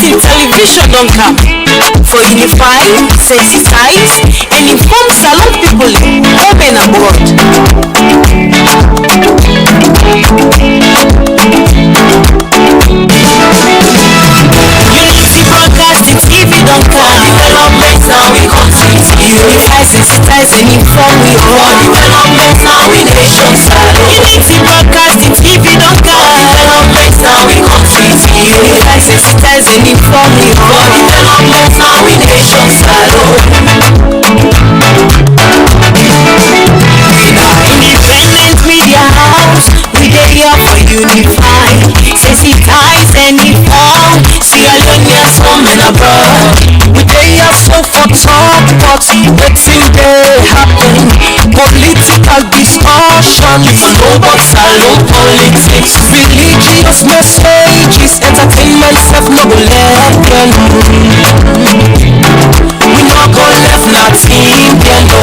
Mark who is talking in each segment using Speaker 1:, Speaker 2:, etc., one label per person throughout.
Speaker 1: Broadcasting Television don't come for unify, sensitize, and inform salon people home and abroad. Unity Broadcasting TV don't come. Development now we complete. Unify, sensitize, and inform we all. Development now we nation salon. Unity Broadcasting TV don't come. Development now we complete. Unify, sensitize, and inform we all. Development now we nation salon. Independent media house, we dey here for unify, sensitize and inform. Sierra Leoneans home and abroad. We dey here so for talk, but wetin dey happen? Political discussion, you for know about salon politics. Religious messages, entertainment self no go let them. We no go left nothing there no.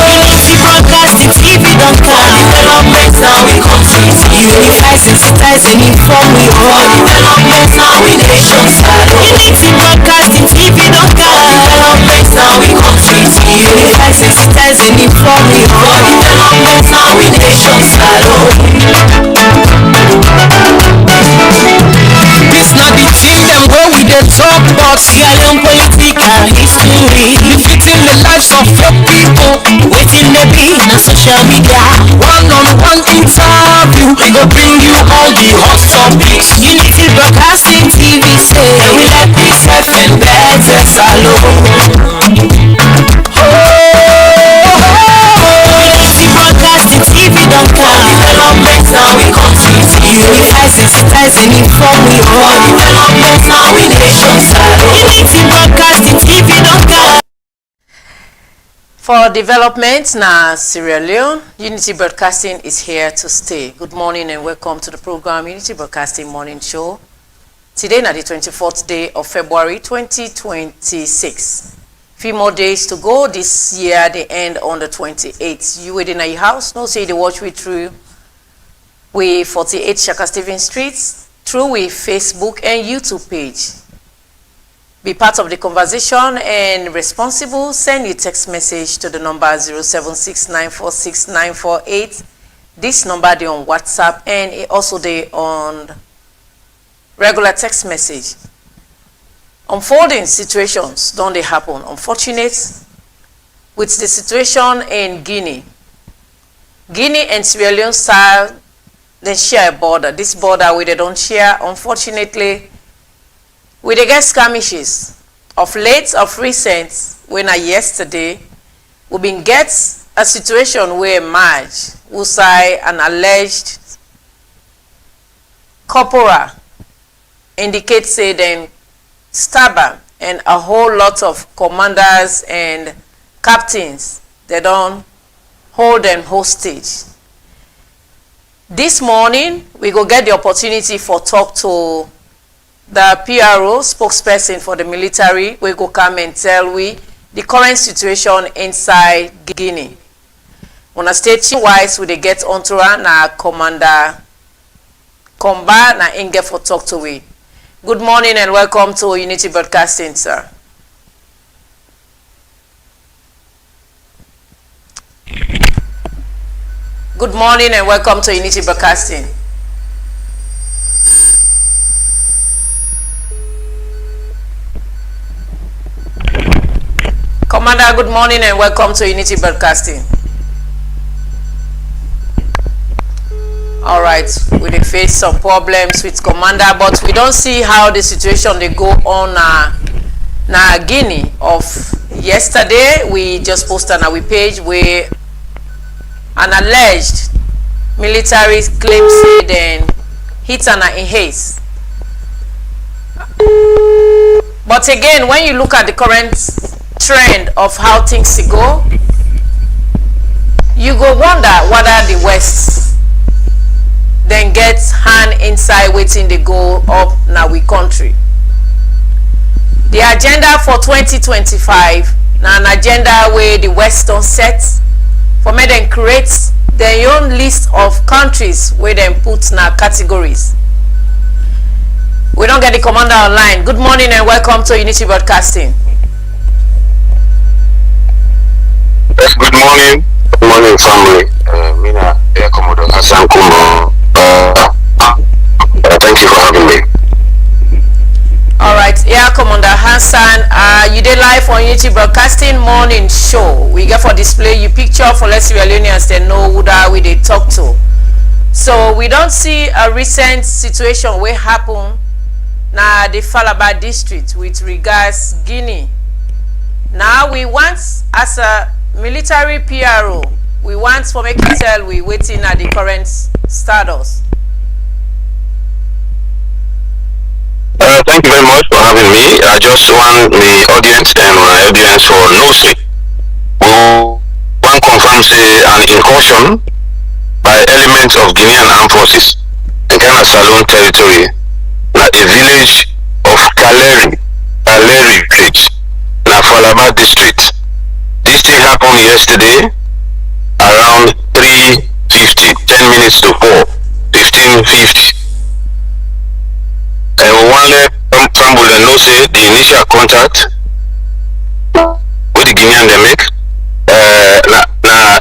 Speaker 1: Unity Broadcasting TV don't come. Development now we complete. Unify, sensitize, and inform we all. Development now we nation salon. Unity Broadcasting TV don't come. Development now we complete. Unify, sensitize, and inform we all. Development now we nation salon. This not the team them where we dey talk about Sierra Leone political history, befitting the lives of your people. Waiting they be na social media. One-on-one interview, we go bring you all the hot topics. Unity Broadcasting TV say we like peace and better salon. Unity Broadcasting TV don't come. Development now we complete. Unify, sensitize, and inform we all. Development now we nation salon. Unity Broadcasting TV don't come.
Speaker 2: For development na Sierra Leone, Unity Broadcasting is here to stay. Good morning and welcome to the program Unity Broadcasting Morning Show. Today na the 24th day of February 2026. Few more days to go this year, they end on the 28th. You within your house, no say they watch we through we 48 Shaka Stephen Street, through we Facebook and YouTube page. Be part of the conversation and responsible. Send your text message to the number 076946948. This number they on WhatsApp and it also they on regular text message. Unfolding situations don't they happen. Unfortunate with the situation in Guinea. Guinea and Sierra Leone style they share a border. This border where they don't share, unfortunately, we dey get skirmishes. Of late, of recent, when yesterday, we been get a situation where Marge, who say an alleged corporal, indicates say then stabber and a whole lot of commanders and captains, they don't hold them hostage. This morning, we go get the opportunity for talk to the PRO, spokesperson for the military. We go come and tell we the current situation inside Guinea. On a station wise, we dey get ontura na Commander Komba na Inge for talk to we. Good morning and welcome to Unity Broadcasting, sir. Good morning and welcome to Unity Broadcasting. Commander, good morning and welcome to Unity Broadcasting. All right, we did face some problems with Commander, but we don't see how the situation they go on na Guinea. Of yesterday, we just posted on our page where an alleged military claim say then hit an in haste. But again, when you look at the current trend of how things go, you go wonder whether the West then gets hand inside waiting they go up now we country. The agenda for 2025 now an agenda where the West don't set for me then create their own list of countries where them put na categories. We don't get the commander online. Good morning and welcome to Unity Broadcasting.
Speaker 3: Yes, good morning. Good morning, family. Mina, Air Commodore Hassan Kumbo. Thank you for having me.
Speaker 2: Alright, Air Commander Hassan, you did live on Unity Broadcasting morning show. We get for display you picture for let's Sierra they know who that we they talk to. So we don't see a recent situation where happen na the Falaba district with regards Guinea. Now we want as a military PRO, we want for make it tell we waiting at the current status.
Speaker 3: Thank you very much for having me. I just want the audience and my audience for no say. We want confirm say an incursion by elements of Guinean armed forces in Ghana Saloon territory na a village of Kaleri village na Falaba district. This thing happened yesterday around 3:50, 10 minutes to 4, 15:50. And we want to let family know say the initial contact with the Guinean they make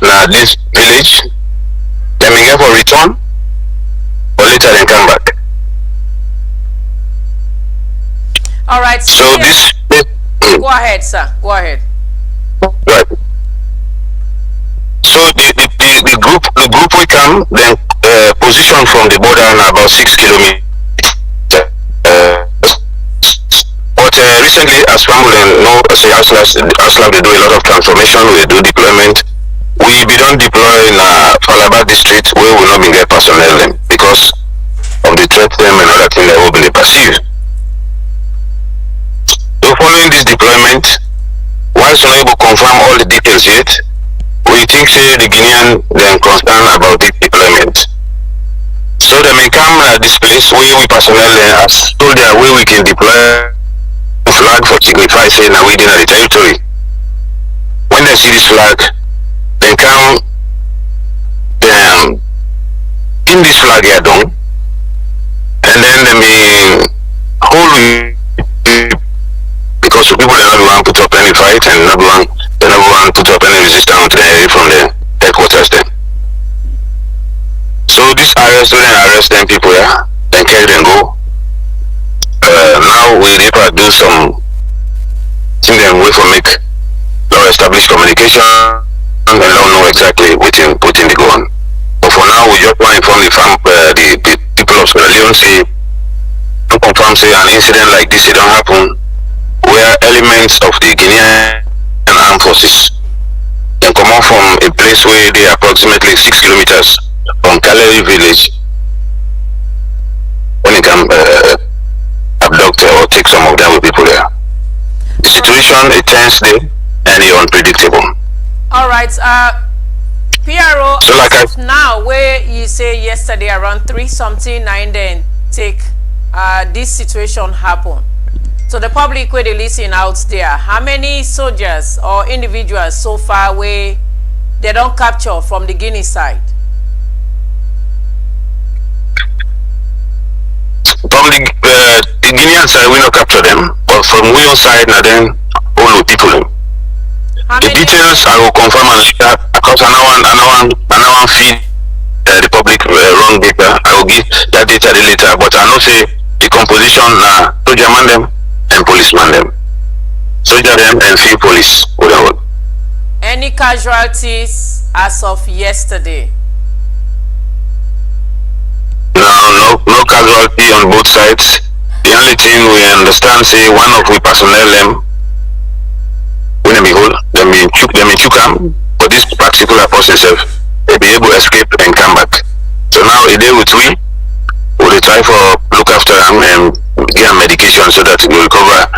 Speaker 3: na this village. They may get for return or later they come back.
Speaker 2: All right.
Speaker 3: So this
Speaker 2: go ahead, sir. Go ahead.
Speaker 3: Right. So the group we come then position from the border na about 6 kilometers. But recently, as family know, say Aslam they do a lot of transformation. We do deployment. We be done deploy in Falaba district where we not be get personnel them because of the threat them and other things that will be perceived. So following this deployment, whilst we not able to confirm all the details yet, we think say the Guinean then concerned about this deployment. So they may come at this place where we personnel as soldier where we can deploy flag for signify say now within the territory. When they see this flag, they come in this flag here down, and then they may hold because the people they not want to put up any fight and they not want to put up any resistance to the from the headquarters then. So this arrest when arrest them people here, then carry them go. Now we need to do some thing them way for make law establish communication and don't know exactly what in putting the go on. But for now we just want to inform the people of Sierra Leone say to confirm say an incident like this it don't happen where elements of the Guinean armed forces can come out from a place where they are approximately 6 kilometers from Kaleri village when it can abduct or take some of them with people there. The situation is tense day and it's unpredictable.
Speaker 2: Alright, PRO,
Speaker 3: so like
Speaker 2: now where you say yesterday around 3 something 9 then take this situation happen. So the public where they listen out there, how many soldiers or individuals so far where they don't capture from the Guinea side?
Speaker 3: From the Guinean side, we don't capture them, but from we on side, now then all the people. The details I will confirm and later because I want feed the public wrong data. I will give that data later, but I know say the composition soldier man them and policeman them, soldier them and few police. Whatever.
Speaker 2: Any casualties as of yesterday?
Speaker 3: No casualty on both sides. The only thing we understand say one of we personnel them when they hold them in chukam, but this particular person self they be able to escape and come back. So now a day with we will try for look after them and give them medication so that we will recover.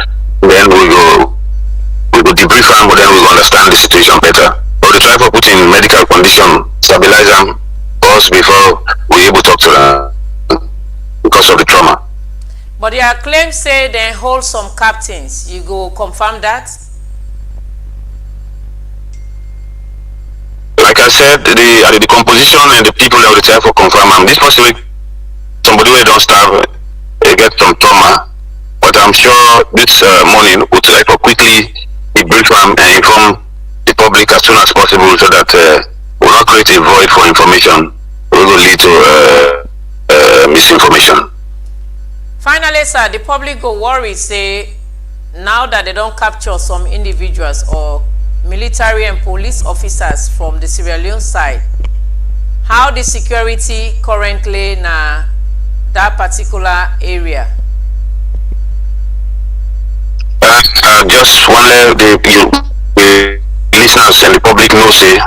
Speaker 3: Then we go debrief them, but then we will understand the situation better. But we try for put in medical condition, stabilize them first before we able to talk to them because of the trauma.
Speaker 2: But your claim say they hold some captains. You go confirm that?
Speaker 3: Like I I said, the composition and the people that will try for confirm. This possibly somebody who don't starve, get some trauma. But I'm sure this morning would try for quickly debrief and inform the public as soon as possible so that we'll not create a void for information. We will lead to misinformation.
Speaker 2: Finally, sir, the public go worry, say, now that they don't capture some individuals or military and police officers from the Sierra Leone side, how the security currently in that particular area?
Speaker 3: Just want the listeners and the public know, say,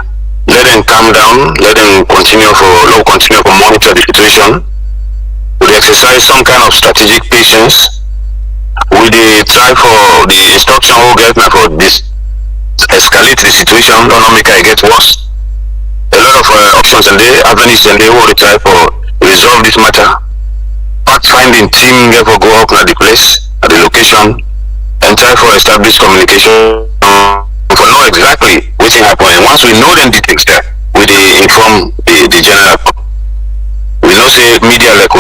Speaker 3: let them calm down, let them continue to monitor the situation. We exercise some kind of strategic patience. We try for the instruction we get now for this escalate the situation, don't make it get worse. A lot of options and avenues and they will try for resolve this matter. Fact finding team therefore go up at the place, at the location, and try for establish communication for know exactly what happened. And once we know them details there, we inform the general. We know say media like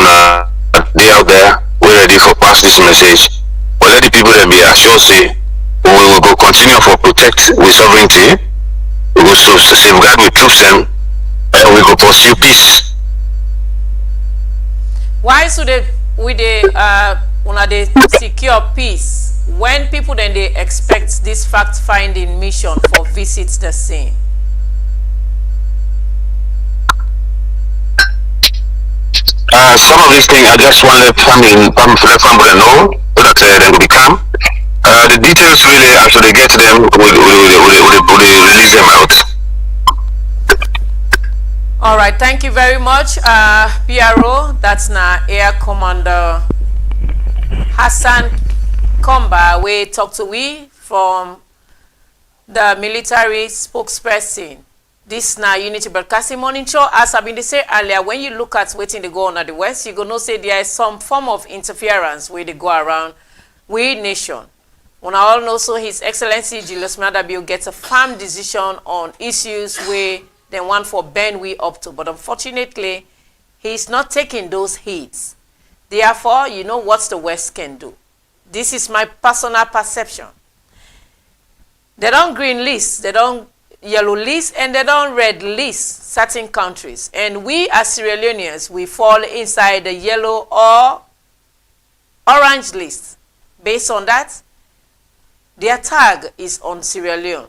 Speaker 3: they out there, we're ready for pass this message. But let the people that be assured say we will go continue for protect with sovereignty, we will safeguard with troops and we go pursue peace.
Speaker 2: Why should they secure peace when people then they expect this fact-finding mission for visits the scene?
Speaker 3: Some of these things I just want to let family know so that they will be calm. The details really, after they get them, we release them out.
Speaker 2: All right, thank you very much, PRO. That's now Air Commander Hassan Komba. We talk to we from the military spokesperson. This now Unity Broadcasting Morning Show. As I've been saying earlier, when you look at waiting to go on at the West, you're going to say there is some form of interference where they go around we nation. When I all know, so His Excellency Julius Maada gets a firm decision on issues where they want for bend we up to. But unfortunately, he's not taking those hits. Therefore, you know what the West can do. This is my personal perception. They don't green list, they don't yellow list, and they don't red list certain countries. And we as Sierra Leoneans, we fall inside the yellow or orange list. Based on that, their tag is on Sierra Leone.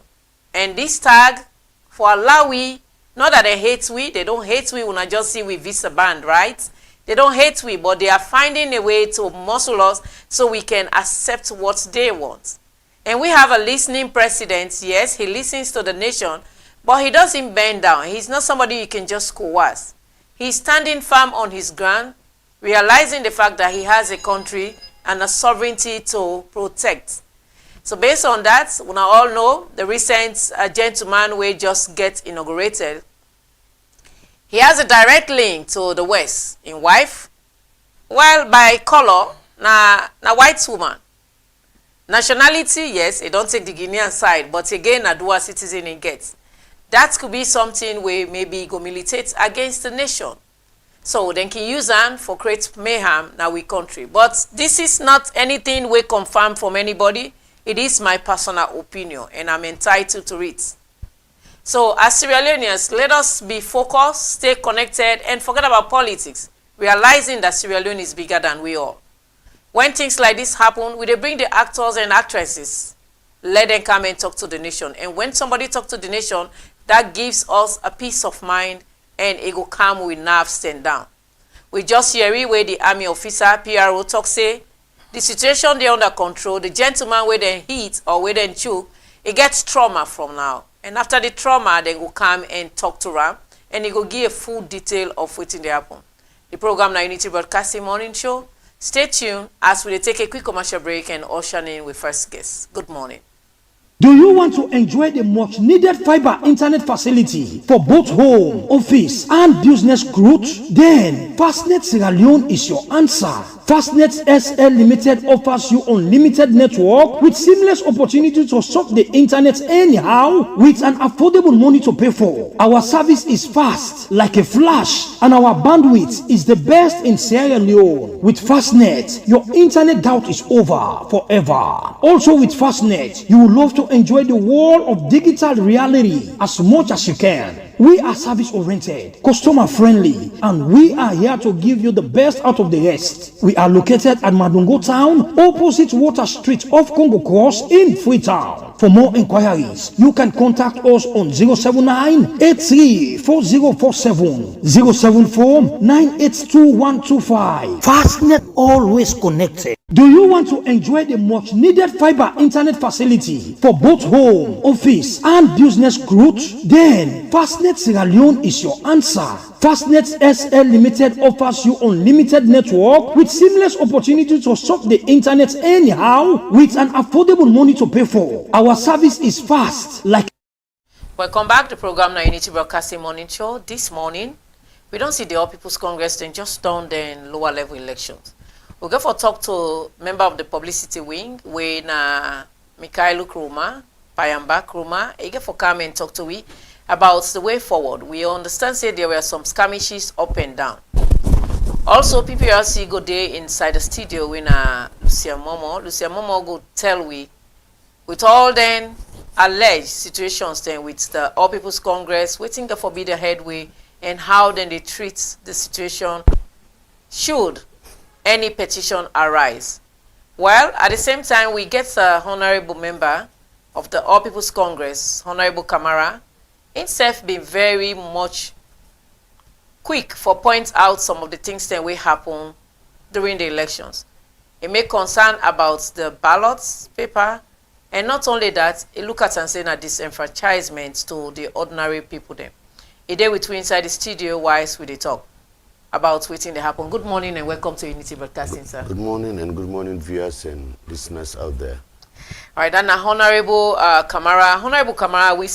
Speaker 2: And this tag, for allow we, not that they hate we, they don't hate we when I just see we visa band, right? They don't hate we, but they are finding a way to muscle us so we can accept what they want. And we have a listening president. Yes, he listens to the nation, but he doesn't bend down. He's not somebody you can just coerce. He's standing firm on his ground, realizing the fact that he has a country and a sovereignty to protect. So based on that, we all know the recent gentleman we just get inaugurated. He has a direct link to the West in wife. Well, by color, na white woman. Nationality, yes, it don't take the Guinean side, but again, a dual citizen it gets. That could be something where maybe go militate against the nation. So then can use them for create mayhem now we country. But this is not anything we confirm from anybody. It is my personal opinion, and I'm entitled to it. So as Sierra Leoneans, let us be focused, stay connected, and forget about politics, realizing that Sierra Leone is bigger than we are. When things like this happen, we bring the actors and actresses, let them come and talk to the nation. And when somebody talks to the nation, that gives us a peace of mind, and it will come with nerves stand down. We just hear where the army officer, PRO, talk say, the situation they under control, the gentleman where they hit or where they choke, it gets trauma from now. And after the trauma, they will come and talk to them, and it will give a full detail of what they happen. The program now Unity Broadcasting Morning Show. Stay tuned as we take a quick commercial break and usher in with first guest. Good morning.
Speaker 4: Do you want to enjoy the much needed fiber internet facility for both home, office, and business growth? Then Fastnet Sierra Leone is your answer. Fastnet SL Limited offers you unlimited network with seamless opportunity to surf the internet anyhow with an affordable money to pay for. Our service is fast like a flash and our bandwidth is the best in Sierra Leone. With Fastnet, your internet doubt is over forever. Also with Fastnet, you will love to enjoy the world of digital reality as much as you can. We are service oriented, customer friendly, and we are here to give you the best out of the rest. We are located at Madungo Town, opposite Water Street off Congo Cross in Freetown. For more inquiries, you can contact us on 079-834047, 074-982-125. Fastnet, always connected. Do you want to enjoy the much needed fiber internet facility for both home, office, and business growth? Then Fastnet Sierra Leone is your answer. Fastnet SL Limited offers you unlimited network with seamless opportunity to surf the internet anyhow with an affordable money to pay for. Our service is fast like.
Speaker 2: Welcome back to the program now Unity Broadcasting Morning Show. This morning, we don't see the All People's Congress then just done the lower level elections. We'll go for talk to member of the publicity wing when Mikhailo Kruma, Payamba Kruma, he get for come and talk to we about the way forward. We understand say there were some skirmishes up and down. Also, PPRC go there inside the studio when Lucia Momo go tell we with all then alleged situations then with the All People's Congress, waiting the forbidden headway and how then they treat the situation should any petition arise. Well, at the same time, we get a honorable member of the All People's Congress, Honorable Kamara, himself been very much quick for point out some of the things that will happen during the elections. He make concern about the ballots paper, and not only that, he look at and say that disenfranchisement to the ordinary people then. He did with we inside the studio whilst we dey talk about waiting to happen. Good morning and welcome to Unity Broadcasting, sir.
Speaker 5: Good morning and good morning, viewers and listeners out there.
Speaker 2: All right, and Honorable Kamara. Honorable Kamara, we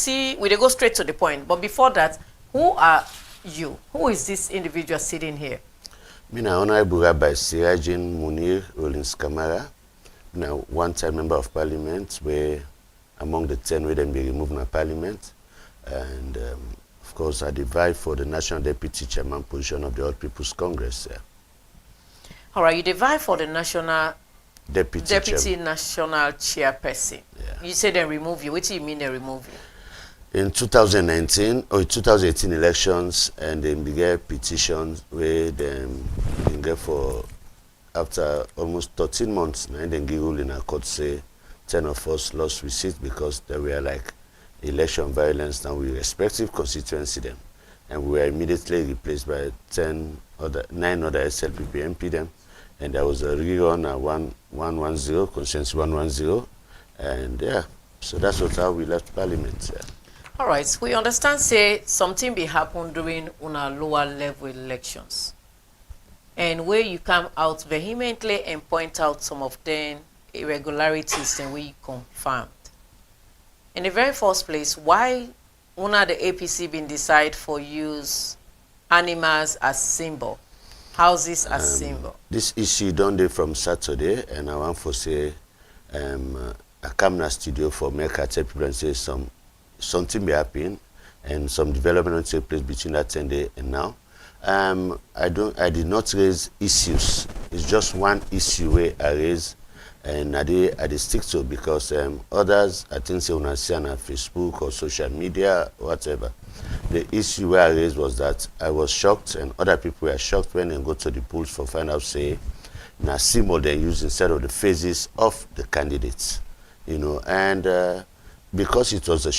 Speaker 2: go straight to the point. But before that, who are you? Who is this individual sitting here?
Speaker 5: I'm Honorable Rabbi Sirajin Munir Rollins Kamara. I'm a one-time member of Parliament, where among the 10 where then be removed from Parliament. And of course, I divide for the National Deputy Chairman position of the All People's Congress.
Speaker 2: All right, you divide for the National Deputy National Chairperson.
Speaker 5: Yeah.
Speaker 2: You say they remove you. What do you mean they remove you?
Speaker 5: In 2019 or 2018 elections, and they began petitions where they get for after almost 13 months, and then give rule in a court say 10 of us lost receipt because there were like election violence and we respective constituency them, and we were immediately replaced by 9 other SLPP MP them, and there was a rerun at 110 constituency 110, and yeah, so that's how we left Parliament. Yeah.
Speaker 2: All right, we understand say something be happen during una lower level elections, and where you come out vehemently and point out some of them irregularities and we confirmed. In the very first place, why una the APC been decide for use animals as symbol, houses as symbol?
Speaker 5: This issue done there from Saturday, and I want to say I come na studio for make I tell people and say something be happening and some development take place between that 10 day and now. I did not raise issues. It's just one issue where I raise, and I did stick to it because others I think say when I see on Facebook or social media or whatever. The issue where I raised was that I was shocked and other people were shocked when they go to the polls for find out say na symbol they use instead of the faces of the candidates, you know, and because it was a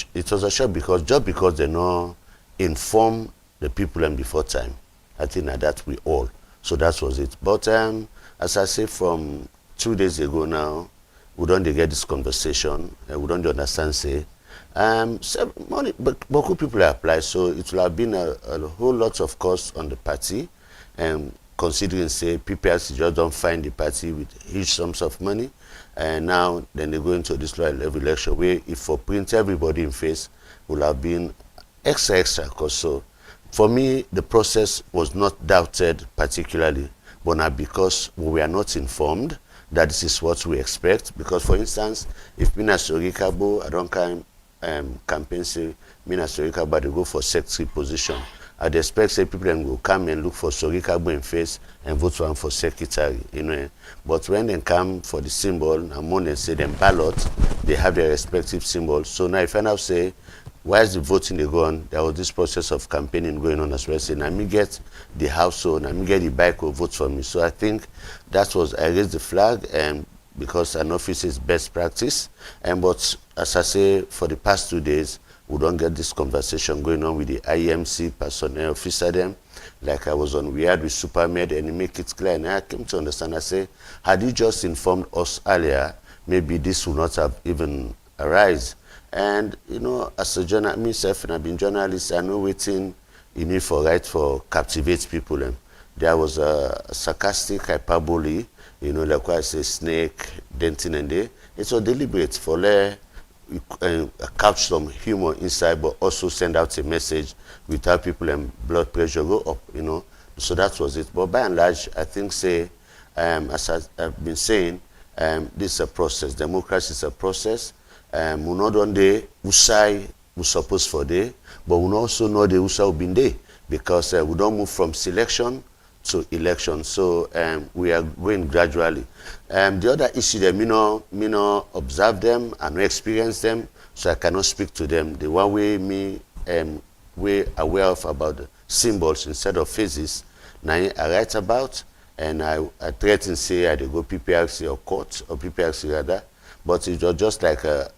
Speaker 5: shock because just because they not inform the people and before time, I think that we all. So that was it. But as I say, from 2 days ago now, we don't get this conversation. We don't understand say, money, but people apply. So it will have been a whole lot of cost on the party, and considering say PPRC just don't find the party with huge sums of money, And now then they go into this level election where if for print everybody in face will have been extra because so for me the process was not doubted particularly, but now because we were not informed that this is what we expect. Because for instance, if Mina Sorikabo, I don't campaign say Mina Sorikabo, they go for secretary position, I'd expect say people then will come and look for Sorikabo in face and vote for him for secretary, you know. But when they come for the symbol, and more than say them ballot, they have their respective symbols. So now if I now say, why is the voting they go on? There was this process of campaigning going on as well. Saying, I me get the household, I me get the bike will vote for me. So I think that was, I raised the flag and because an office is best practice. And but as I say, for the past 2 days, we don't get this conversation going on with the IEMC personnel officer them. Like I was on, we had with Supermed and he make it clear. And I came to understand, I say, had you just informed us earlier, maybe this would not have even arisen. And, you know, as a journalist, myself, and I've been journalist, I know waiting you need for right for captivate people. And there was a sarcastic hyperbole, you know, like I say, snake, denting and they. It's a deliberate for couch some humor inside, but also send out a message without people and blood pressure go up, you know. So that was it. But by and large, I think, say, as I've been saying, this is a process. Democracy is a process. We not on the usai we supposed for day, but we also know the usai will be there because we don't move from selection to election. So we are going gradually. The other issue that me no observe them and no experience them, so I cannot speak to them. The one way me we aware of about the symbols instead of faces. Now I write about and I threaten say I go PPRC or court or PPRC rather. But it was just like a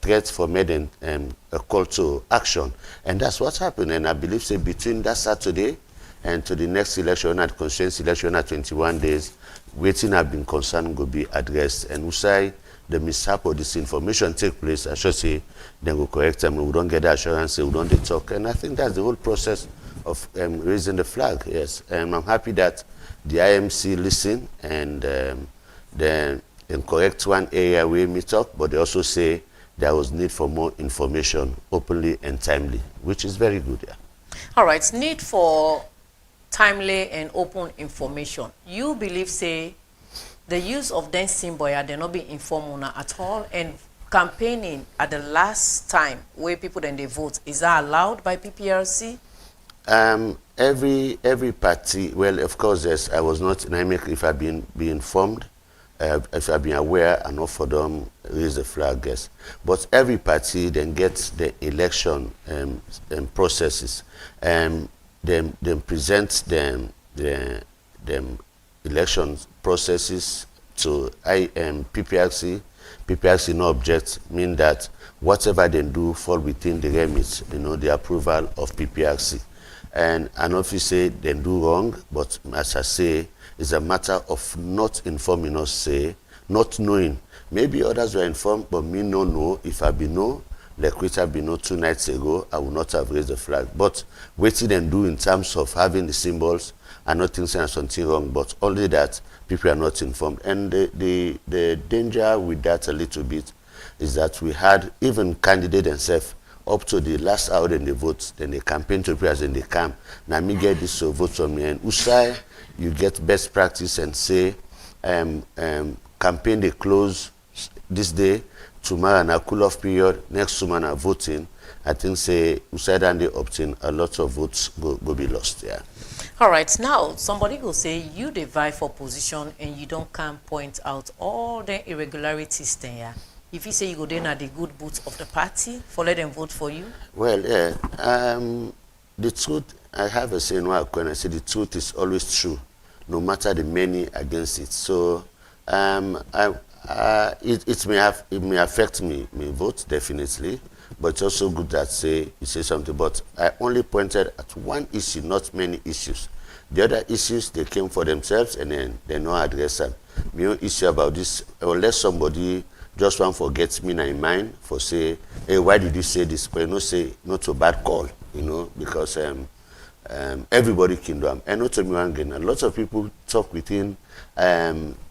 Speaker 5: threat for me and a call to action. And that's what happened. And I believe, say, between that Saturday and to the next election, at constituency election at 21 days, waiting have been concerned will be addressed. And we say the mishap or disinformation take place, I should say, then we'll correct them. We don't get the assurance, we don't talk. And I think that's the whole process of raising the flag, yes. And I'm happy that the IMC listen and then in correct one area we meet up, but they also say there was need for more information openly and timely, which is very good. Yeah.
Speaker 2: All right, need for timely and open information. You believe, say, the use of then symbol, they not be informed at all, and campaigning at the last time where people then they vote, is that allowed by PPRC?
Speaker 5: Every party, well, of course, yes, I was not, if I've been informed, if I've been aware, and not for them raise the flag, yes. But every party then gets the election processes, then present them election processes to PPRC. PPRC no object, mean that whatever they do fall within the remit, you know, the approval of PPRC. And an office say they do wrong, but as I say, it's a matter of not informing us, say, not knowing. Maybe others were informed, but me no know. If I be know, like which I be know 2 nights ago, I would not have raised the flag. But waiting and do in terms of having the symbols, I'm not thinking something wrong, but only that people are not informed. And the danger with that a little bit is that we had even candidate themselves up to the last hour in the votes, then they campaign to people as in the camp. Now me get this vote from me, and Usai, you get best practice and say campaign they close this day, tomorrow and a cool off period, next tomorrow voting. I think say Usai and they obtain a lot of votes go be lost. Yeah.
Speaker 2: All right, now somebody will say you divide for position and you don't come point out all the irregularities there. If you say you go then at the good boots of the party for let them vote for you?
Speaker 5: Well, yeah. The truth, I have a saying when I say the truth is always true, no matter the many against it. So it may affect me vote definitely, but it's also good that you say something. But I only pointed at one issue, not many issues. The other issues they came for themselves and then they no address them. No issue about this, unless somebody just one forgets me in mind for say, hey, why did you say this? But you know, say not a bad call, you know, because everybody can do them. And not to me again, a lot of people talk within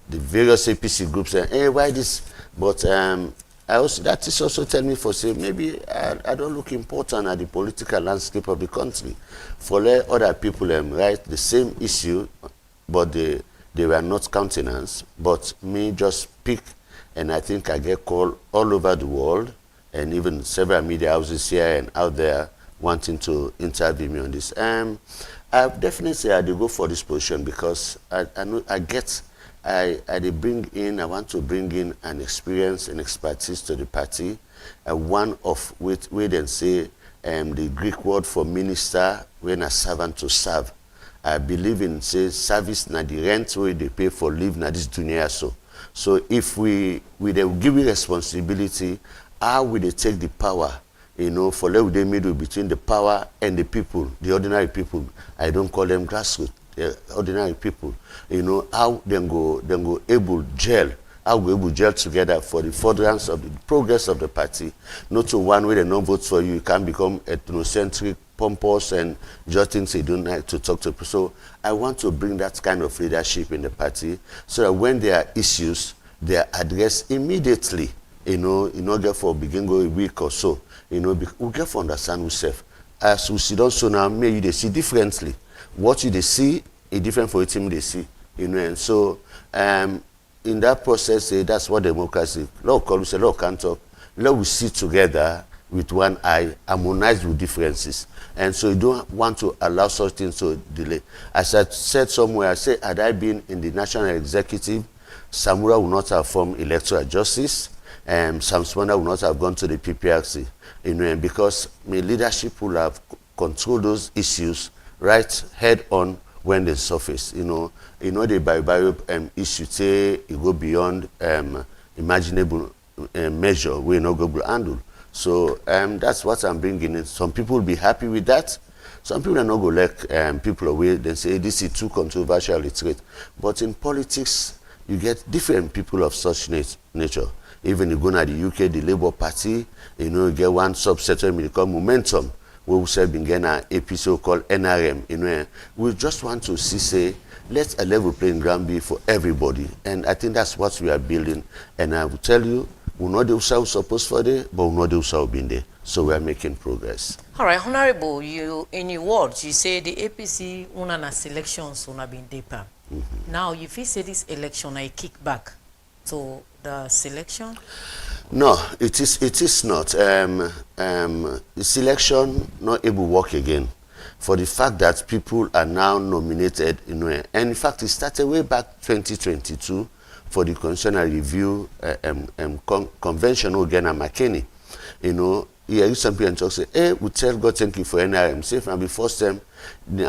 Speaker 5: the various APC groups say, hey, why this? But I also, that is also tell me for say maybe I don't look important at the political landscape of the country. For let other people write the same issue, but they were not countenance. But me just pick, and I think I get called all over the world, and even several media houses here and out there wanting to interview me on this. I definitely say I do go for this position because I know I want to bring in an experience and expertise to the party. One of which we then say the Greek word for minister, when a servant to serve. I believe in say service na the rent where they pay for live na this dunya so. So if we then give you responsibility, how will they take the power? You know, for let they middle between the power and the people, the ordinary people. I don't call them grassroots, ordinary people. You know, how then go able gel, how we able gel together for the furtherance of the progress of the party. Not to one way they don't vote for you, you can become ethnocentric, pompous, and just things you don't like to talk to people. So I want to bring that kind of leadership in the party so that when there are issues, they are addressed immediately. You know, get for begin go a week or so. You know, we get to understand ourselves. As we see also now, maybe they see differently. What you they see is different for a team they see. You know, and so in that process, that's what democracy. Law call we say law can't talk. Let we sit together with one eye, harmonize with differences. And so you don't want to allow such things to delay. As I said somewhere, I say, had I been in the national executive, Samura would not have formed electoral justice. Sam Sponda would not have gone to the PPRC, you know, because my leadership will have controlled those issues right head on when they surface. You know the bio issue say it go beyond imaginable measure we not go to handle. So that's what I'm bringing in. Some people will be happy with that. Some people are not going to let people away. They say this is too controversial, it's great. But in politics, you get different people of such nature. Even you go to the UK, the Labour Party, you know, you get one subset when we call Momentum, where we say been getting an APC called NRM. You know, we just want to see, say, let a level playing ground be for everybody. And I think that's what we are building. And I will tell you, we're not the supposed for there, but we're not the been there. So we are making progress.
Speaker 2: All right, Honorable, you in your words, you say the APC una selections una been deeper. Now, if you say this election, I kick back to the selection?
Speaker 5: No, it is not. The selection not able to work again for the fact that people are now nominated. You know, and in fact, it started way back 2022 for the constitutional review convention again at McKinney. You know, here some people talk say, hey, we tell God thank you for NRM. Say from the first time,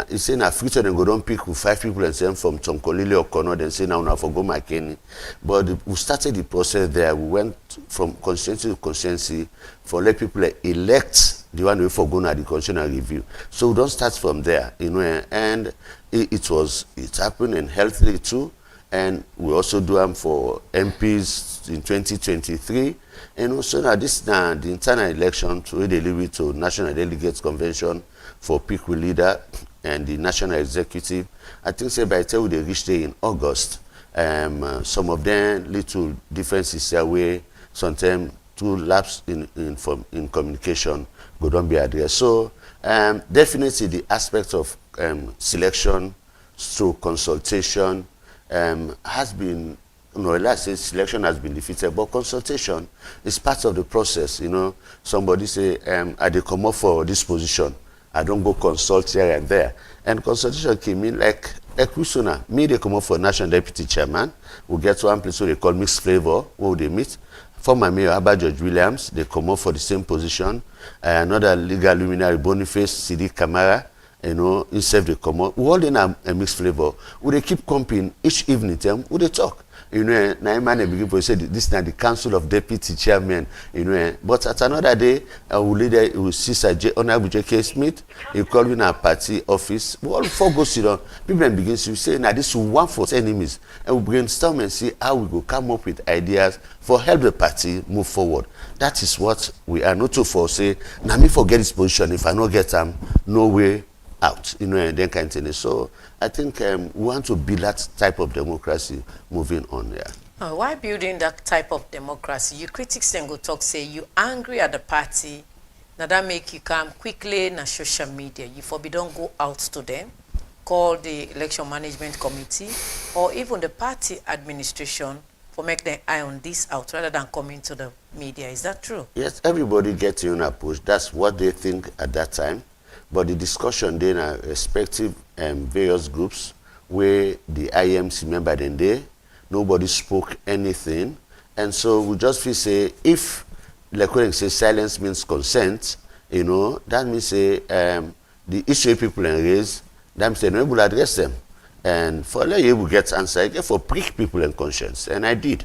Speaker 5: he say na future then go don't pick with 5 people and send from Tonkolili or Kono, then say now for go McKinney. But we started the process there. We went from constituency to constituency for let people elect the one way for going at the constitutional review. So we don't start from there, you know, and it happened and healthily too. And we also do them for MPs in 2023. And also now the internal election to deliver it to National Delegates Convention for pick with leader and the National Executive. I think say by the time they reach there in August, some of them little differences here where sometimes two laps in communication go don't be addressed. So definitely the aspect of selection through consultation has been, you know, let's say selection has been defeated, but consultation is part of the process. You know, somebody say, I dey come up for this position. I don't go consult here and there. And consultation came in like Ekusuna. Me, they come up for national deputy chairman. We get to one place where they call mixed flavor, where they meet. Former Mayor Abba George Williams, they come up for the same position. Another legal luminary, Boniface Sidi Kamara, you know, instead they come up. We all in a mixed flavor. We they keep comping each evening, we they talk. You know, Naimane begin to say this is not the Council of Deputy Chairmen, you know. But at another day, we will see Sir Honorable J.K. Smith, he called in our party office. We all four go sit down. People begin to say, now this is one for enemies. And we brainstorm and see how we go come up with ideas for help the party move forward. That is what we are not to for say, now me forget this position. If I don't get them, no way out, and then kind of thing. So I think we want to build that type of democracy moving on. Yeah.
Speaker 2: Why building that type of democracy? You critics then go talk, say you angry at the party, now that make you come quickly na social media. You don't go out to them, call the election management committee, or even the party administration for make their eye on this out rather than coming to the media. Is that true?
Speaker 5: Yes, everybody gets in a push. That's what they think at that time. But the discussion then are respective various groups where the IMC member then there, nobody spoke anything. And so we just feel say, if, like when say silence means consent, that means say the issue people raise, that means they will address them. And for let you get answer, I get for prick people in conscience. And I did.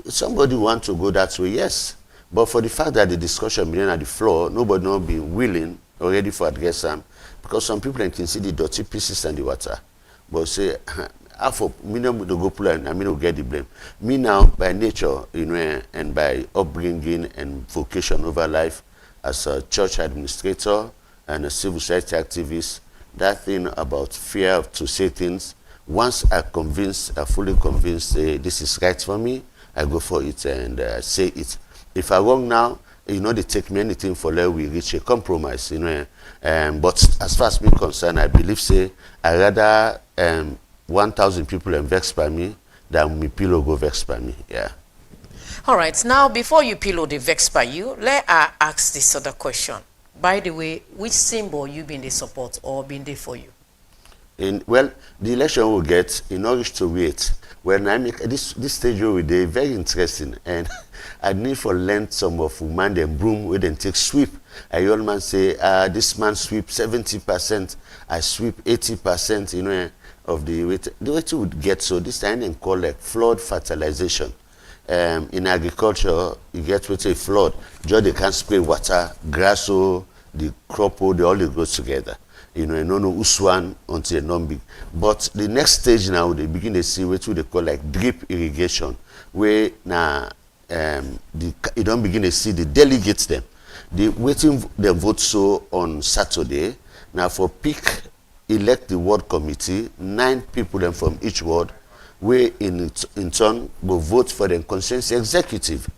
Speaker 5: Somebody want to go that way, yes. But for the fact that the discussion being at the floor, nobody not be willing or ready for address them, because some people can see the dirty pieces and the water. But say, half of me no go pull and I mean will get the blame. Me now, by nature, and by upbringing and vocation over life, as a church administrator and a civil society activist, that thing about fear to say things, once I fully convinced this is right for me, I go for it and say it. If I wrong now, they take me anything for let we reach a compromise, but as far as me concerned, I believe say I rather 1,000 people vex by me than me pillow go vex by me. Yeah.
Speaker 2: All right. Now, before you pillow the vex by you, let I ask this other question. By the way, which symbol you been the support or been there for you?
Speaker 5: Well, the election will get in order to wait. When I make this stage over there, very interesting, and I need for learn some of man and broom where then take sweep. I old man say, this man sweep 70%, I sweep 80%, of the weight. The way to would get so this time they call like flood fertilization. In agriculture, you get with a flood. Just they can't spray water, grass, the crop, they all grow together. No uswan until a non big. But the next stage now, they begin to see what they call like drip irrigation, where now you don't begin to see the delegates them. They waiting them vote so on Saturday. Now for peak elect the ward committee, 9 people then from each ward, where in turn go vote for the consensus executive.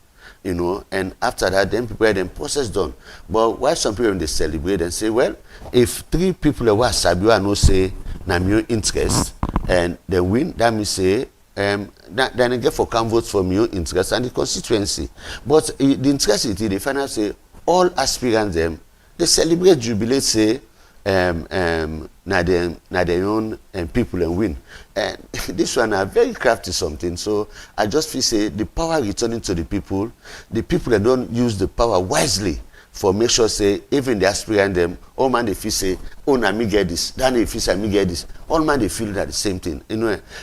Speaker 5: And after that, then people then process done. But why some people they celebrate and say, well, if 3 people are Sabiwa no say na your interest and they win, that means say then they get for come votes from your interest and the constituency. But the interest is the final say all aspirants them they celebrate jubilate say na their own people and win. And this one are very crafty something. So I just feel say the power returning to the people that don't use the power wisely for make sure say even the aspirant them, all man they feel say, oh na me get this, then they feel say me get this. All man they feel that the same thing.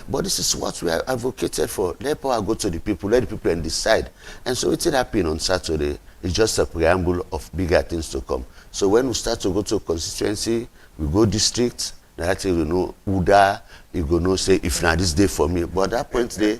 Speaker 5: But this is what we are advocated for. Let power go to the people, let the people and decide. And so it happened on Saturday. It's just a preamble of bigger things to come. So when we start to go to constituency, we go district, that's Uda, you go no say if not this day for me. But at that point they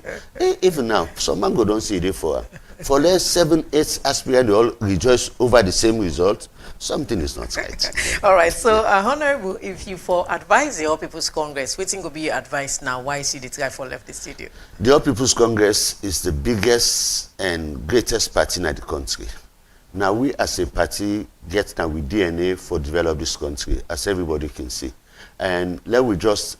Speaker 5: even now, some man go don't see a day for her. For less 7, 8 aspirants, they all rejoice over the same result. Something is not right.
Speaker 2: All right. So, Honorable, if you for advise the All People's Congress, what will be your advice now? Why is the try for left the studio?
Speaker 5: The All People's Congress is the biggest and greatest party in the country. Now we as a party get now with DNA for develop this country, as everybody can see. And let we just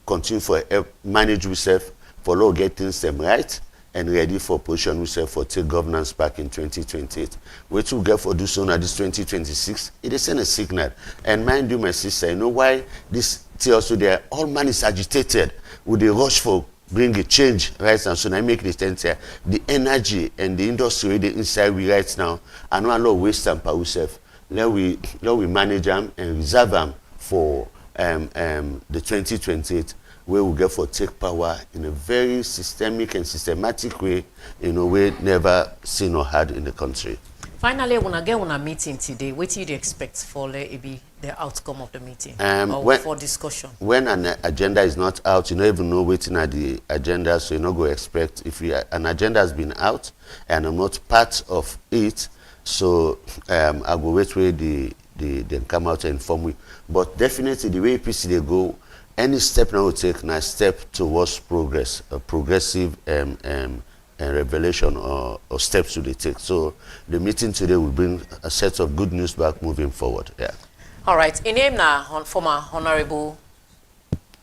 Speaker 5: continue for manage ourselves for law get things right and ready for position ourselves for take governance back in 2028. What we get for do so now this 2026, it is send a signal. And mind you, my sister, you know why this also there all man is agitated with the rush for bring a change right now. So I make the sense here. The energy and the industry the inside we right now, and no allow waste time per ourselves. Let we manage them and reserve them for the 2028 where we get for take power in a very systemic and systematic way, in a way never seen or heard in the country.
Speaker 2: Finally, when I get on a meeting today, what do you expect for the outcome of the meeting for discussion? When
Speaker 5: an agenda is not out, you don't even know waiting at the agenda, so you're not going to expect. If an agenda has been out and I'm not part of it, so I will wait where the they come out and inform you. But definitely the way APC they go, any step now we take, now step towards progress, a progressive and revelation or steps to they take. So the meeting today will bring a set of good news back moving forward. Yeah.
Speaker 2: All right. In name now, former Honorable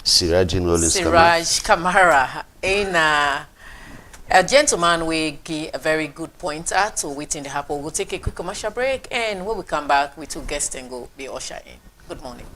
Speaker 5: Siraj
Speaker 2: Kamara. In a gentleman will give a very good pointer to waiting the happen. We'll take a quick commercial break, and when we come back, we two guests and go be usher in. Good morning.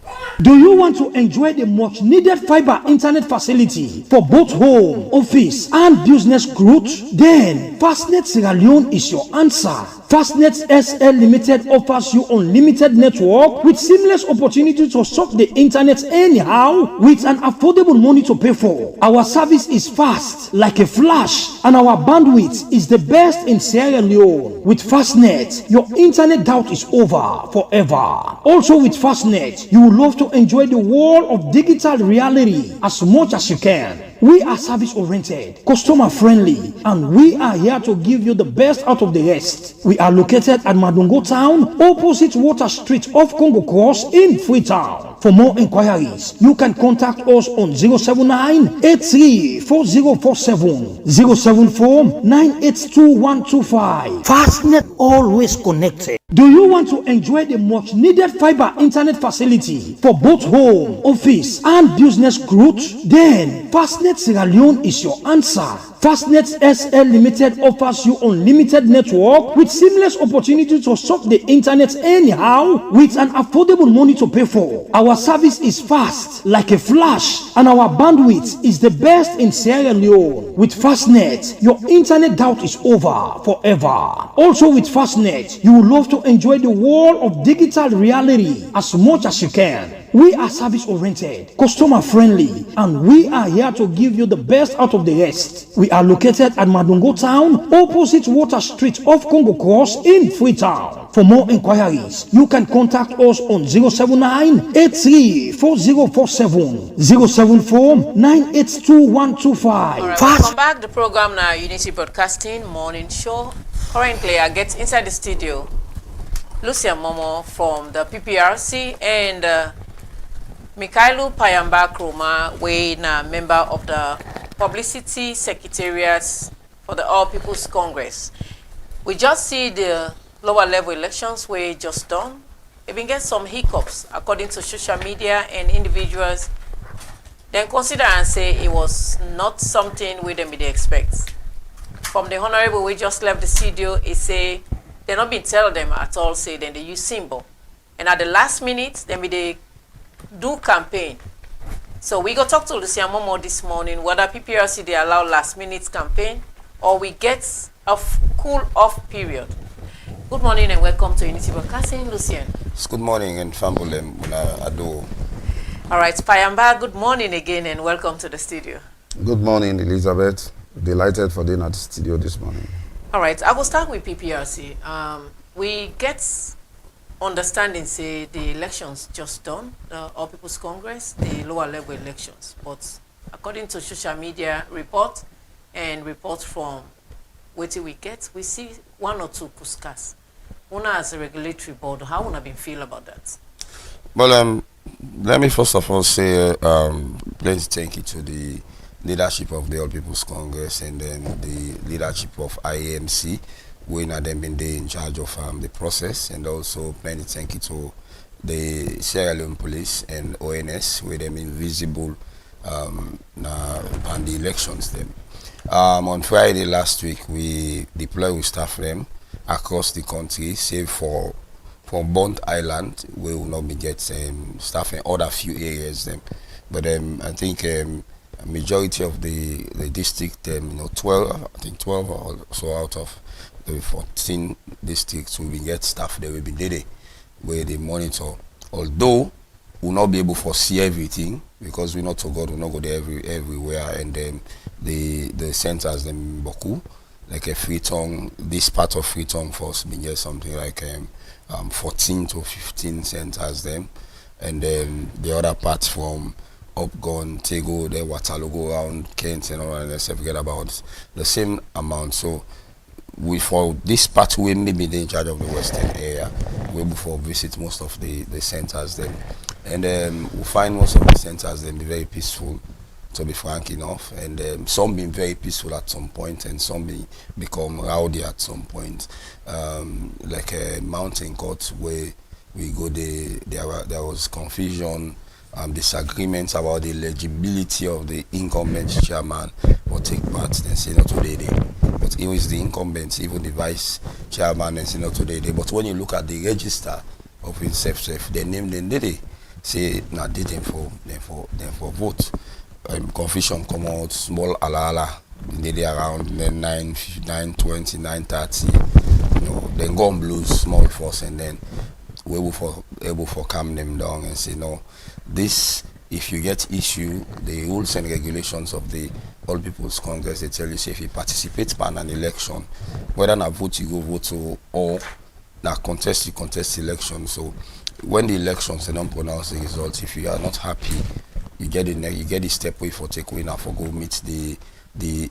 Speaker 4: Do you want to enjoy the much needed fiber internet facility for both home, office, and business growth? Then Fastnet Sierra Leone is your answer. Fastnet SL Limited offers you unlimited network with seamless opportunity to surf the internet anyhow with an affordable money to pay for. Our service is fast like a flash, and our bandwidth is the best in Sierra Leone. With Fastnet, your internet doubt is over forever. Also with Fastnet, you will love to enjoy the world of digital reality as much as you can. We are service oriented, customer friendly, and we are here to give you the best out of the rest. We are located at Madungo Town, opposite Water Street off Congo Cross in Freetown. For more inquiries, you can contact us on 079-834047, 074-982-125. Fastnet, always connected. Do you want to enjoy the much needed fiber internet facility for both home, office, and business growth? Then Fastnet Sierra Leone is your answer. Fastnet SL Limited offers you unlimited network with seamless opportunity to surf the internet anyhow with an affordable money to pay for. Our service is fast like a flash, and our bandwidth is the best in Sierra Leone. With Fastnet, your internet doubt is over forever. Also with Fastnet, you will love to enjoy the world of digital reality as much as you can. We are service oriented, customer friendly, and we are here to give you the best out of the rest. We are located at Madungo Town, opposite Water Street off Congo Cross in Freetown. For more inquiries, you can contact us on 079-834047, 074-982-125.
Speaker 2: Alright, welcome back. The program now, Unity Broadcasting Morning Show. Currently, I get inside the studio Lucia Momo from the PPRC and Mikhailo Payamba Kroma, we a member of the Publicity Secretariat for the All People's Congress. We just see the lower level elections we just done. It been get some hiccups according to social media and individuals. Then consider and say it was not something we didn't expect. From the Honorable we just left the studio, it say they not been tell them at all, say then they use symbol. And at the last minute, then they do campaign. So we go talk to Lucia Momo this morning whether PPRC they allow last minute campaign or we get a cool off period. Good morning and welcome to Unity Broadcasting, Lucien.
Speaker 6: Good morning and Fambulem Ado.
Speaker 2: All right, Payamba, good morning again and welcome to the studio.
Speaker 7: Good morning, Elizabeth. Delighted for being at the studio this morning.
Speaker 2: All right, I will start with PPRC. We get understanding, say, the elections just done, the All People's Congress, the lower level elections. But according to social media report and reports from what we get, we see one or two puskas. Una as a regulatory board, how una been feel about that?
Speaker 6: Well, let me first of all say plenty thank you to the leadership of the All People's Congress and then the leadership of IAMC. We now them been there in charge of the process, and also plenty thank you to the Sierra Leone Police and ONS, where them invisible on the elections. Them on Friday last week, we deployed with staff them across the country, save for Bond Island, we will not be get staff in other few areas. Them, but I think majority of the district, 12, I think 12 or so out of the 14 districts will be get staff there will be there where they monitor. Although we'll not be able to see everything because we're not to God, we'll not go there everywhere, and then the centers them Boku, like a Freetown, this part of Freetown first we get something like 14 to 15 centers them, and then the other parts from Upgon, Tego, the Waterloo, go around Kent and all that, let's forget about the same amount. So we for this part we maybe in charge of the western area. We before visit most of the centers then, and we find most of the centers then be very peaceful, to be frank enough, and some being very peaceful at some point, and some become rowdy at some point. Like a mountain court where we go there was confusion, disagreements about the eligibility of the incumbent chairman or take part, then say not today. But it was the incumbent, even the vice chairman, and say not today. But when you look at the register of himself, they name them they say not did them for vote. Confusion come out, small ala nearly around 9:20, 9:30. You know, then go on blues, small force, and then we able for calm them down and say no, this, if you get issue, the rules and regulations of the All People's Congress, they tell you, say if you participate in an election, whether na vote you go vote to, or na contest you contest election. So when the elections they don't pronounce the results, if you are not happy, you get the step way for take away now for go meet the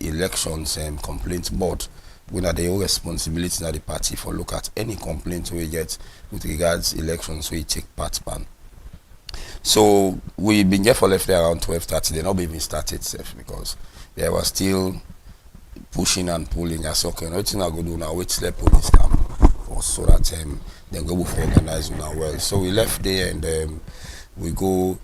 Speaker 6: elections and complaints board. We have the whole responsibility of the party for look at any complaint we get with regards elections we take part in. So we've been there for left there around 12:30. They not even started safe because they were still pushing and pulling. I said, okay, nothing I go do now. Wait, let police come, or so that then go for organize now well. So we left there and we go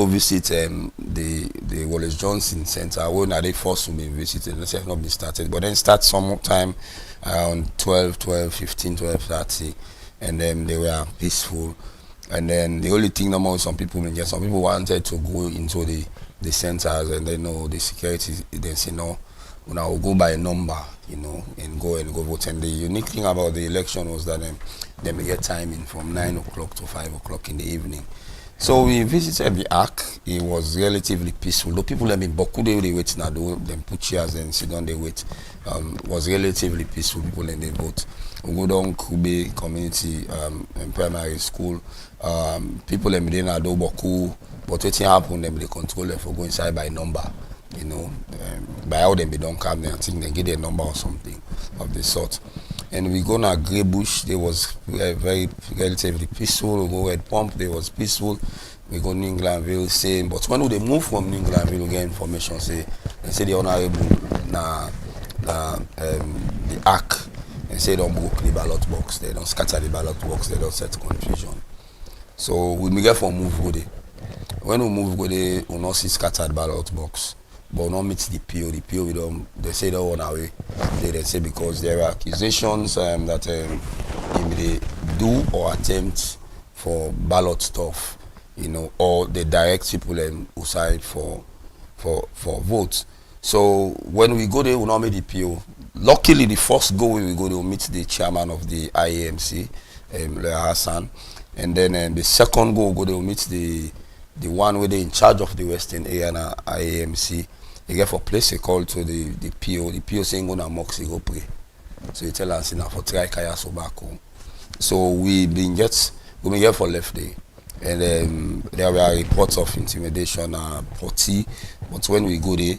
Speaker 6: visit the Wallace Johnson Center. When are they forced to be visited? Let's have not been started, but then start sometime around 15, 12:30, and then they were peaceful. And then the only thing normal, some people wanted to go into the centers, and they know the security. They say no, we'll go by a number, you know, and go vote. And the unique thing about the election was that they may get timing from 9 o'clock to 5 o'clock in the evening. So we visited the Ark. It was relatively peaceful. The people in Boku, they wait now, them put chairs and sit down, they wait. Was relatively peaceful. People in the vote. We go down Kube Community and Primary School. People in Medina do Boku, but what happen, they control them for go inside by number. You know, by how they don't come there, I think they get a number or something of the sort. And we go na Grey Bush. They was very relatively peaceful. We go at Pump. They was peaceful. We go New Englandville, same. But when they move from New Englandville, we get information they say the honorable the Ark, and say don't broke the ballot box. They don't scatter the ballot box. They don't set confusion. So we may get for move go there. When we move go there, we not see scattered ballot box. But we not meet the PO. The PO, they say they on our way. They say because there are accusations that they do or attempt for ballot stuff, you know, or they direct people who side for votes. So when we go there, we not meet the PO. Luckily, the first go we go, we'll meet the chairman of the IAMC, Lea Hassan, and then the second go we'll meet the one where they in charge of the Western area na IAMC. They get for place a call to the PO. The PO saying go na Moxie go pray. So you tell us now for try kaya so back home. So we get for left day, and there were reports of intimidation, party. But when we go there,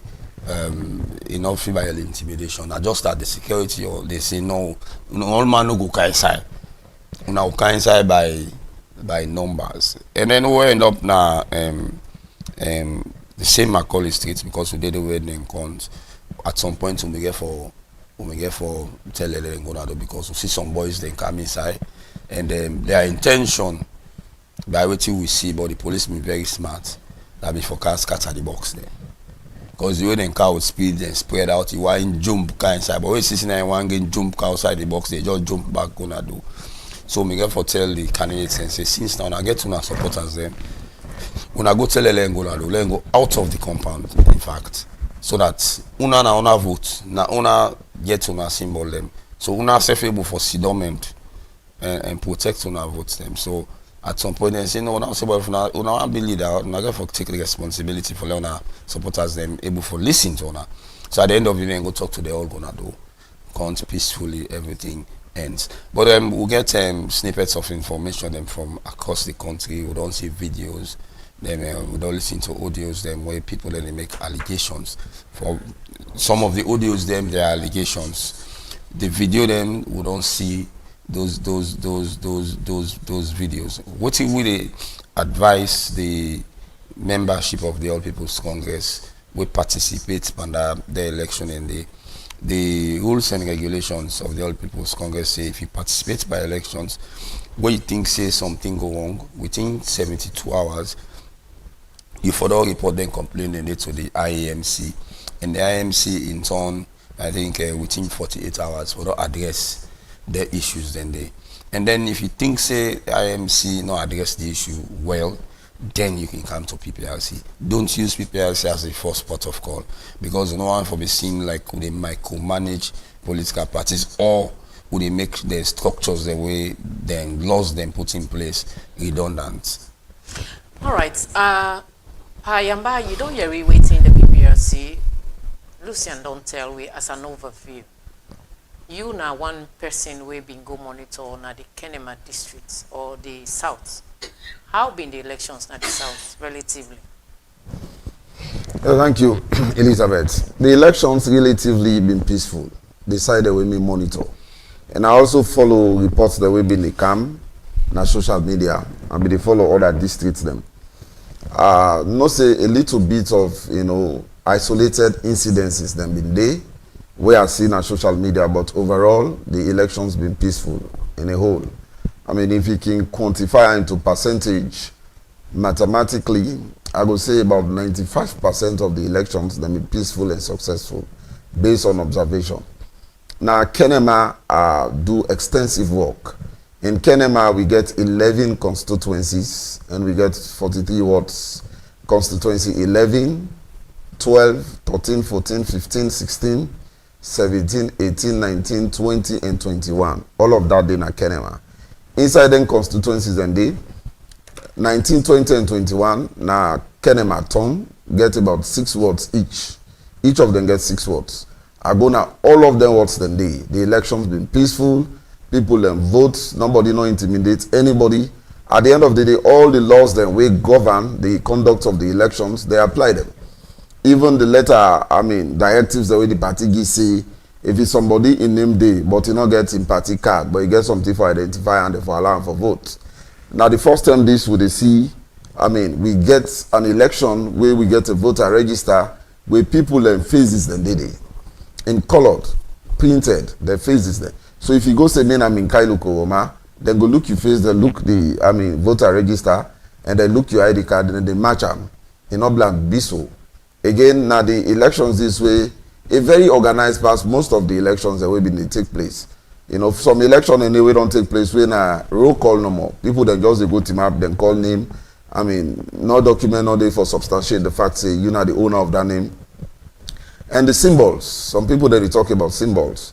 Speaker 6: enough by intimidation. I just at the security, or they say no, all man no go inside. Now inside by numbers, and then we end up now the same Macaulay Street because we did the wedding count. At some point we get for tell them go now because we see some boys they come inside, and their intention by what we see, but the police be very smart that before cars scatter the box there. Because the way the car would speed and spread out, you want jump car inside, but when you see one getting jump outside the box, they just jump back gonna do. So me get for tell the candidates and say, since now I get to now supporters them, when I go tell them go out of the compound, in fact, so that una vote, una get una symbol them. So una safe able for settlement and protect una votes them. So at some point they say no, now say but if una be leader, una get for take the responsibility for una supporters them able for listen to una. So at the end of the day, go talk to the all gonna do, count peacefully, everything ends. But we'll get snippets of information them from across the country. We don't see videos. Then we don't listen to audios them where people then they make allegations. For some of the audios them, there are allegations the video then we don't see those videos. What would they advise the membership of the All People's Congress will participate in the election, and the rules and regulations of the All People's Congress say if you participate by elections, what you think say something go wrong within 72 hours, you further report then complaining it to the IAMC, and the IAMC in turn, I think within 48 hours further address the issues then they, and then if you think say IAMC not address the issue well, then you can come to PPRC. Don't use PPRC as the first port of call, because no one for be seen like they micromanage political parties, or would they make the structures the way then laws then put in place redundant.
Speaker 2: All right. Yamba, you don't hear we waiting the PPRC. Lucian don't tell we as an overview. You now one person we been go monitor na the Kenema districts or the south. How been the elections in the south relatively?
Speaker 7: Thank you, Elizabeth. The elections relatively been peaceful. The side that we may monitor. And I also follow reports that we been the CAM, na social media, and they follow other districts them. No say a little bit of, isolated incidences them been there, we are seeing on social media, but overall, the elections been peaceful in a whole. I mean, if you can quantify into percentage, mathematically, I would say about 95% of the elections them be peaceful and successful, based on observation. Now, Kenema do extensive work. In Kenema, we get 11 constituencies, and we get 43 wards. Constituency 11, 12, 13, 14, 15, 16, 17, 18, 19, 20, and 21. All of that in Kenema. Inside them constituencies and they 19, 20, and 21, now Kenema town get about 6 wards each. Each of them gets 6 wards. I go now, all of them wards then they. The elections been peaceful, people then vote, nobody no intimidate anybody. At the end of the day, all the laws that we govern the conduct of the elections, they apply them. Even the letter, directives the way the party gives say, if it's somebody in name day, but you not get in party card, but you get something for identify and for allow for vote. Now the first time this would they see, we get an election where we get a voter register where people and faces them they in colored, printed, their faces there. So if you go say name I'm in Kailuko Oma, then go look your face, then look the voter register, and then look your ID card, and then they match them in Obland Biso. Again, now the elections this way, a very organized past most of the elections that will be take place. Some election anyway don't take place when a roll call no more. People then just they go team up, then call name. No document, no day for substantiate the fact say you're not the owner of that name. And the symbols. Some people then they talk about symbols.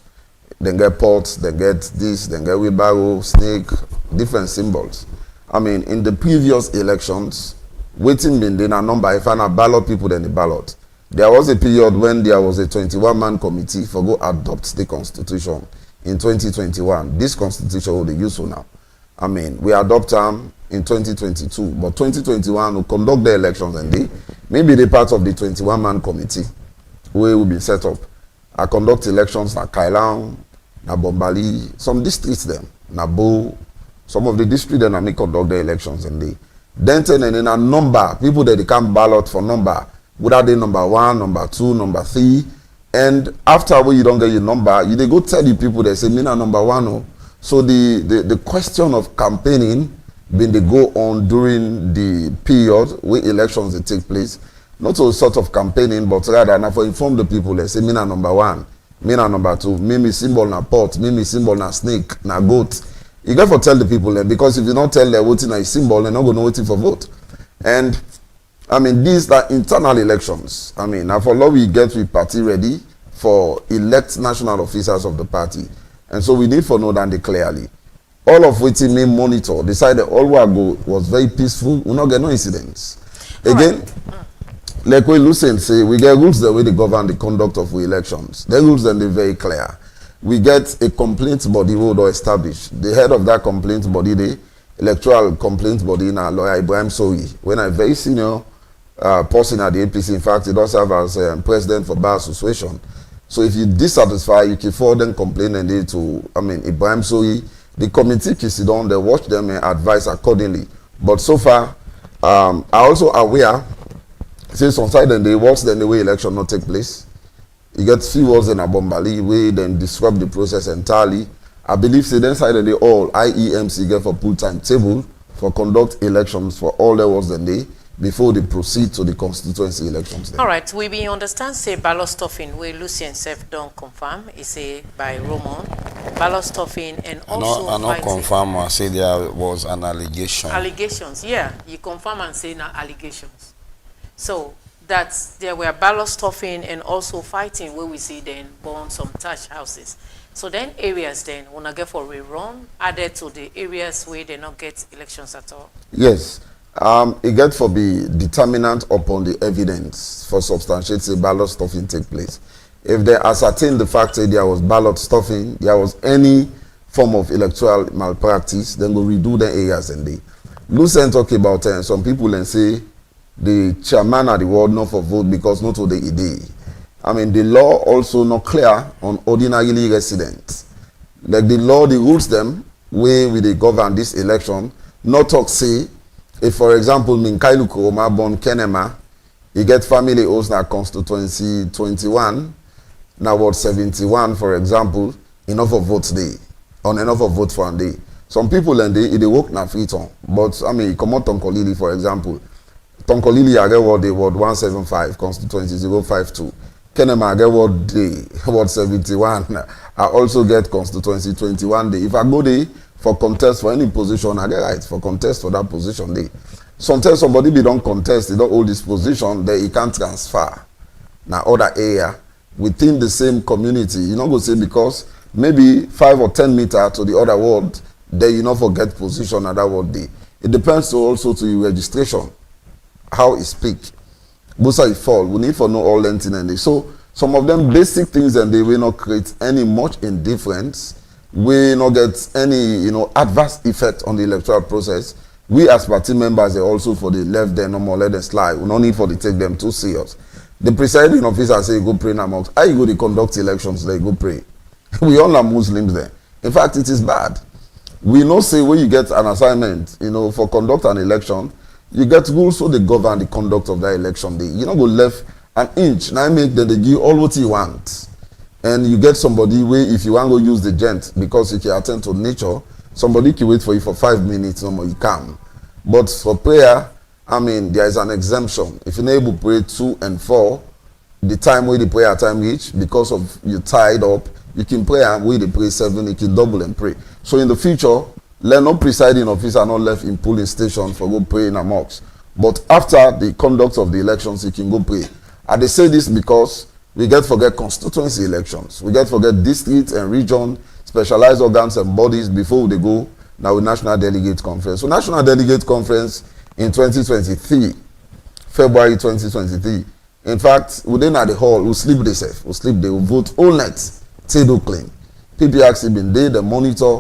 Speaker 7: Then get pots, then get this, then get wheelbarrow, snake, different symbols. In the previous elections, waiting been then a number, if I ballot people then the ballot. There was a period when there was a 21-man committee for go adopt the constitution in 2021. This constitution will be useful now. We adopt them in 2022, but 2021 will conduct the elections and they maybe they part of the 21-man committee where will be set up. I conduct elections na Kailang, na Bombali, some districts them, na Bo, some of the districts then I conduct the elections and they. Then in a number, people that they can ballot for number, whether they number 1, number 2, number 3, and after when you don't get your number, you they go tell the people that say, me na number 1. Oh. So the question of campaigning been they go on during the period where elections they take place, not a sort of campaigning, but rather now for inform the people that say, me na number 1, me na number 2, me symbol na pot, me symbol na snake, na goat. You got to tell the people that, because if you don't tell them voting a symbol, they're not going to waiting for vote. And these are internal elections. Now for law we get with party ready for elect national officers of the party. And so we need to know that clearly. All of which may monitor, decided all we go was very peaceful, we not get no incidents. Again, like we Lucien say, we get rules the way they govern the conduct of elections. The rules then they're very clear. We get a complaint body road or established. The head of that complaint body, the electoral complaint body, now lawyer Ibrahim Soyi, when a very senior person at the APC, in fact, he does serve as president for Bar Association. So if you dissatisfied, you can forward them complaint and they to, Ibrahim Soi, the committee can sit down, they watch them and advise accordingly. But so far, I also aware, since on side and they works then the way election not take place. You get few words in a Bombali way, then disrupt the process entirely. I believe say then side and they all IEMC get for full time table for conduct elections for all the words then they before they proceed to the constituency elections.
Speaker 2: All right, we be understand say ballot stuffing where Lucien self don't confirm is say by Roman ballot stuffing and also
Speaker 6: I not confirm. I say there was an allegation.
Speaker 2: Allegations, yeah, you confirm and say now allegations. So that there were ballot stuffing and also fighting where we see then burn some thatch houses. So then areas then wanna get for rerun added to the areas where they not get elections at all.
Speaker 7: Yes. It get for be determinant upon the evidence for substantiate say ballot stuffing take place. If they ascertain the fact that there was ballot stuffing, there was any form of electoral malpractice, then go redo the areas and they. Lucien talk about some people and say the chairman of the world not for vote because not to the ED. The law also not clear on ordinarily residents. Like the law, the rules them way we they govern this election, not talk say if, for example, Minkailu Kuroma born Kenema, he get family house na constituency 21, now what 71, for example, enough of votes day, on enough of votes for a day. Some people and they work na free ton, but come out Tonkolili, for example. Tonkolili I get what they word 175, constituency 052. Kenema I get what day, word 71. I also get constituency 21 day. If I go there, for contest for any position, I get right for contest for that position. Sometimes somebody be don't contest, they don't hold this position, then he can't transfer. Now other area within the same community, you not go say because maybe 5 or 10 meters to the other ward, then you not forget position at that ward day. It depends also to your registration, how it speak. Both it fall. We need for know all that and they. So some of them basic things and they will not create any much indifference. We not get any adverse effect on the electoral process. We as party members are also for the left there no more let them slide. We no need for the take them too serious. The presiding officer say go pray amongst. How you go to conduct elections there go pray. We all are Muslims there. In fact, it is bad. We know say when you get an assignment, for conduct an election, you get rules so they govern the conduct of that election day. You not go left an inch. Now make them they give all what you want. And you get somebody where if you want to use the gent because you can attend to nature, somebody can wait for you for 5 minutes, no more you come. But for prayer, there is an exemption. If you're not able to pray 2 and 4, the time where the prayer time reach, because of you tied up, you can pray and where they pray 7, you can double and pray. So in the future, let no presiding officer not left in polling station for go pray in a mosque. But after the conduct of the elections, you can go pray. And they say this because we get forget constituency elections. We get forget districts and region, specialized organs and bodies before they go now with National Delegate Conference. So National Delegate Conference in 2023, February 2023. In fact, within at the hall, we sleep they safe. We sleep they will vote all night, till clean. PPX been there, the monitor,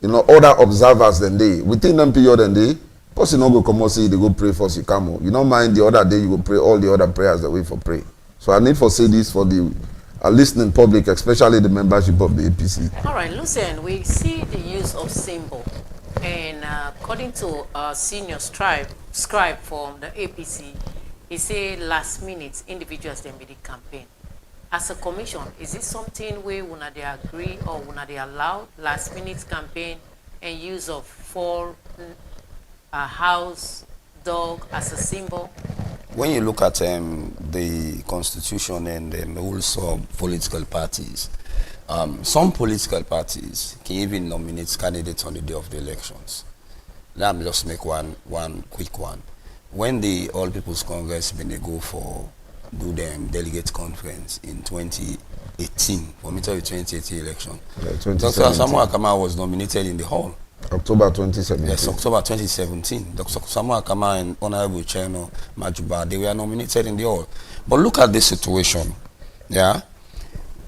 Speaker 7: other observers than they. Within them period and they, plus you not go come out say they go pray for Sikamo. You don't mind the other day you go pray all the other prayers that way for pray. So I need to say this for the listening public, especially the membership of the APC.
Speaker 2: All right, Lucien, we see the use of symbol. And according to a senior scribe from the APC, he said last minute individuals then be the campaign. As a commission, is it something where una they agree or una they allow last minute campaign and use of fall house dog as a symbol?
Speaker 6: When you look at the constitution and the rules of political parties, some political parties can even nominate candidates on the day of the elections. Let me just make one quick one. When the All People's Congress when they go for do them delegate conference in 2018, for me to the 2018 election, Dr. Samuel Akama was nominated in the hall.
Speaker 7: October 2017.
Speaker 6: Yes, October 2017. Dr. Samuel Akama and Honorable Cheno Majuba, they were nominated in the hall. But look at this situation. Yeah.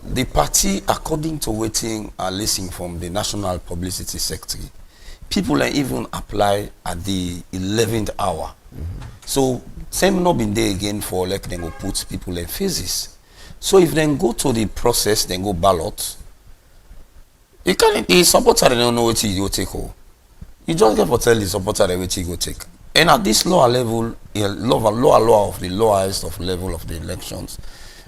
Speaker 6: The party, according to waiting and listening from the National Publicity Secretary, people are even apply at the 11th hour. So, same not been there again for like them will put people in phases. So if then go to the process, then go ballot, you can't, the supporter they don't know what you go take. Oh. You just get to tell the supporter what you go take. And at this lower level, lower of the lowest of level of the elections,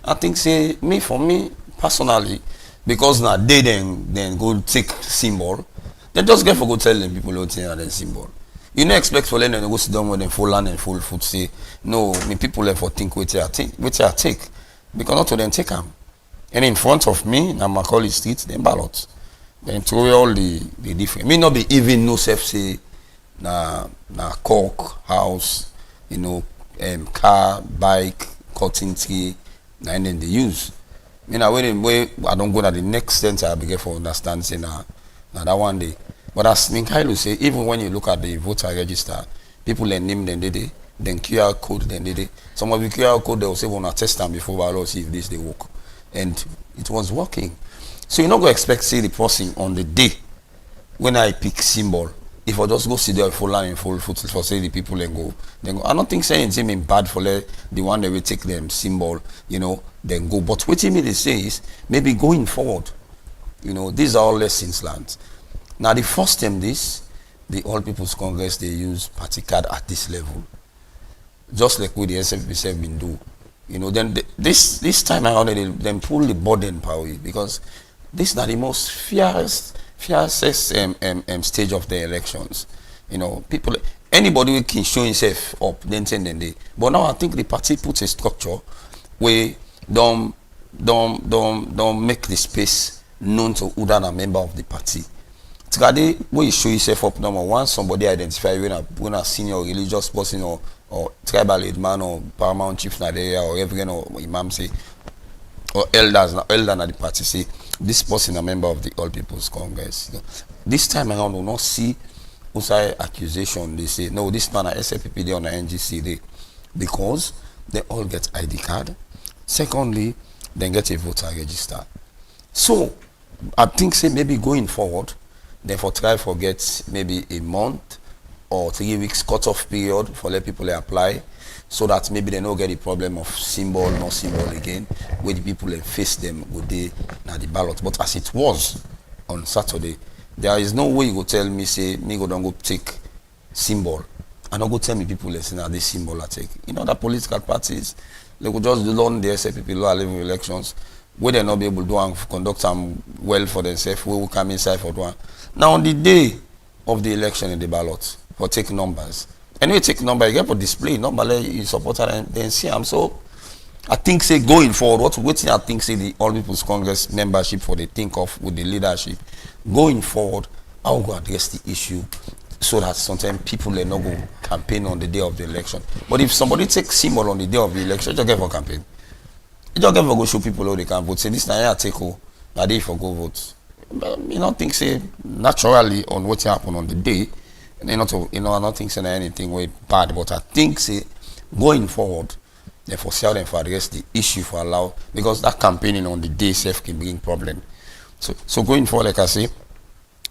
Speaker 6: I think say for me personally, because now they then go take symbol, they just get for go tell them people what and then symbol. You don't expect for them to go sit down with them full land and full foot say no, me people left for think what I take because not to them take them. And in front of me, now Macaulay Street, then ballot. Then throw all the different. Me not be even no self say na cork house, you know, car, bike, cutting tree, and then they use. Me na when I don't go to the next center, I begin for understand say na that one day. But as Minkailo say, even when you look at the voter register, people then name them then QR code then some of the QR code they will say when I test them before ballot see if this they work, and it was working. So you're not going to expect see the person on the day when I pick symbol. If I just go sit there full line and full foot for say the people and go, then go. I don't think saying anything bad for the one that will take them symbol, you know, then go. But what they say is maybe going forward, you know, these are all lessons learned. Now the first time the All People's Congress they use party card at this level, just like with the SFPC have been do, you know. Then this time around they then pull the burden power because this is not the most fiercest stage of the elections. You know, people, anybody who can show himself up, then they. But now I think the party puts a structure where don't make the space known to who than a member of the party. Today, when you show yourself up, number one, somebody identify when a senior religious person or tribal head man or paramount chief in the area or reverend or imam say, or elder na the party say, this person a member of the All People's Congress. You know, this time around, we'll not see outside accusation. They say, no, this man a SFPD on a NGC day because they all get ID card. Secondly, they get a voter register. So, I think say maybe going forward, therefore try for get maybe a month or 3 weeks cutoff period for let people apply, so that maybe they don't get the problem of symbol, no symbol again, where the people face them with the ballot. But as it was on Saturday, there is no way you go tell me say me go don't go take symbol and don't go tell me people listen at this symbol I take. In other political parties, they could just learn the SFPP law living elections where they not be able to do and conduct them well for themselves, where we come inside for one. Now on the day of the election in the ballot, for take numbers. And when you take number, you get for display number like you support and then see them. So I think say going forward, what I think say the All People's Congress membership for they think of with the leadership going forward, I will go address the issue so that sometimes people they not go campaign on the day of the election. But if somebody takes symbol on the day of the election, you just get for campaign. You just get for go show people how they can vote. Say this time I take that day for go vote. But you don't think say naturally on what happen on the day. And I don't think say anything way bad, but I think say going forward, they for sell them for address the issue for allow because that campaigning on the day itself can bring problem. So going forward, like I say,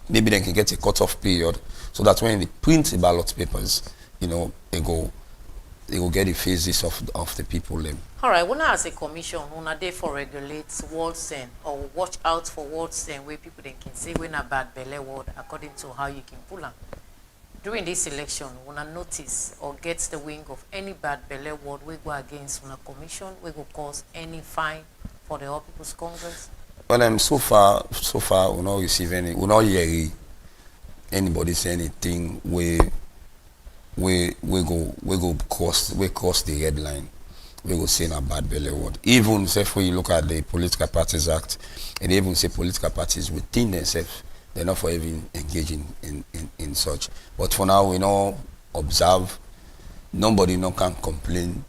Speaker 6: maybe they can get a cutoff period so that when they print the ballot papers, you know, they go get the faces of the people them.
Speaker 2: All right, when as a commission, when a day for regulate words or watch out for words where people they can say when a bad belly word according to how you can pull them. During this election, when I notice or gets the wing of any bad belly word we go against when a commission, we go cause any fine for the All People's Congress?
Speaker 6: Well, so far we not receive any, we not hear anybody say anything we go cross the red line. We go say a bad belly word. Even if you look at the Political Parties Act, and they even say political parties within themselves, they're not for even engaging in such. But for now, we not observe, nobody no can complain,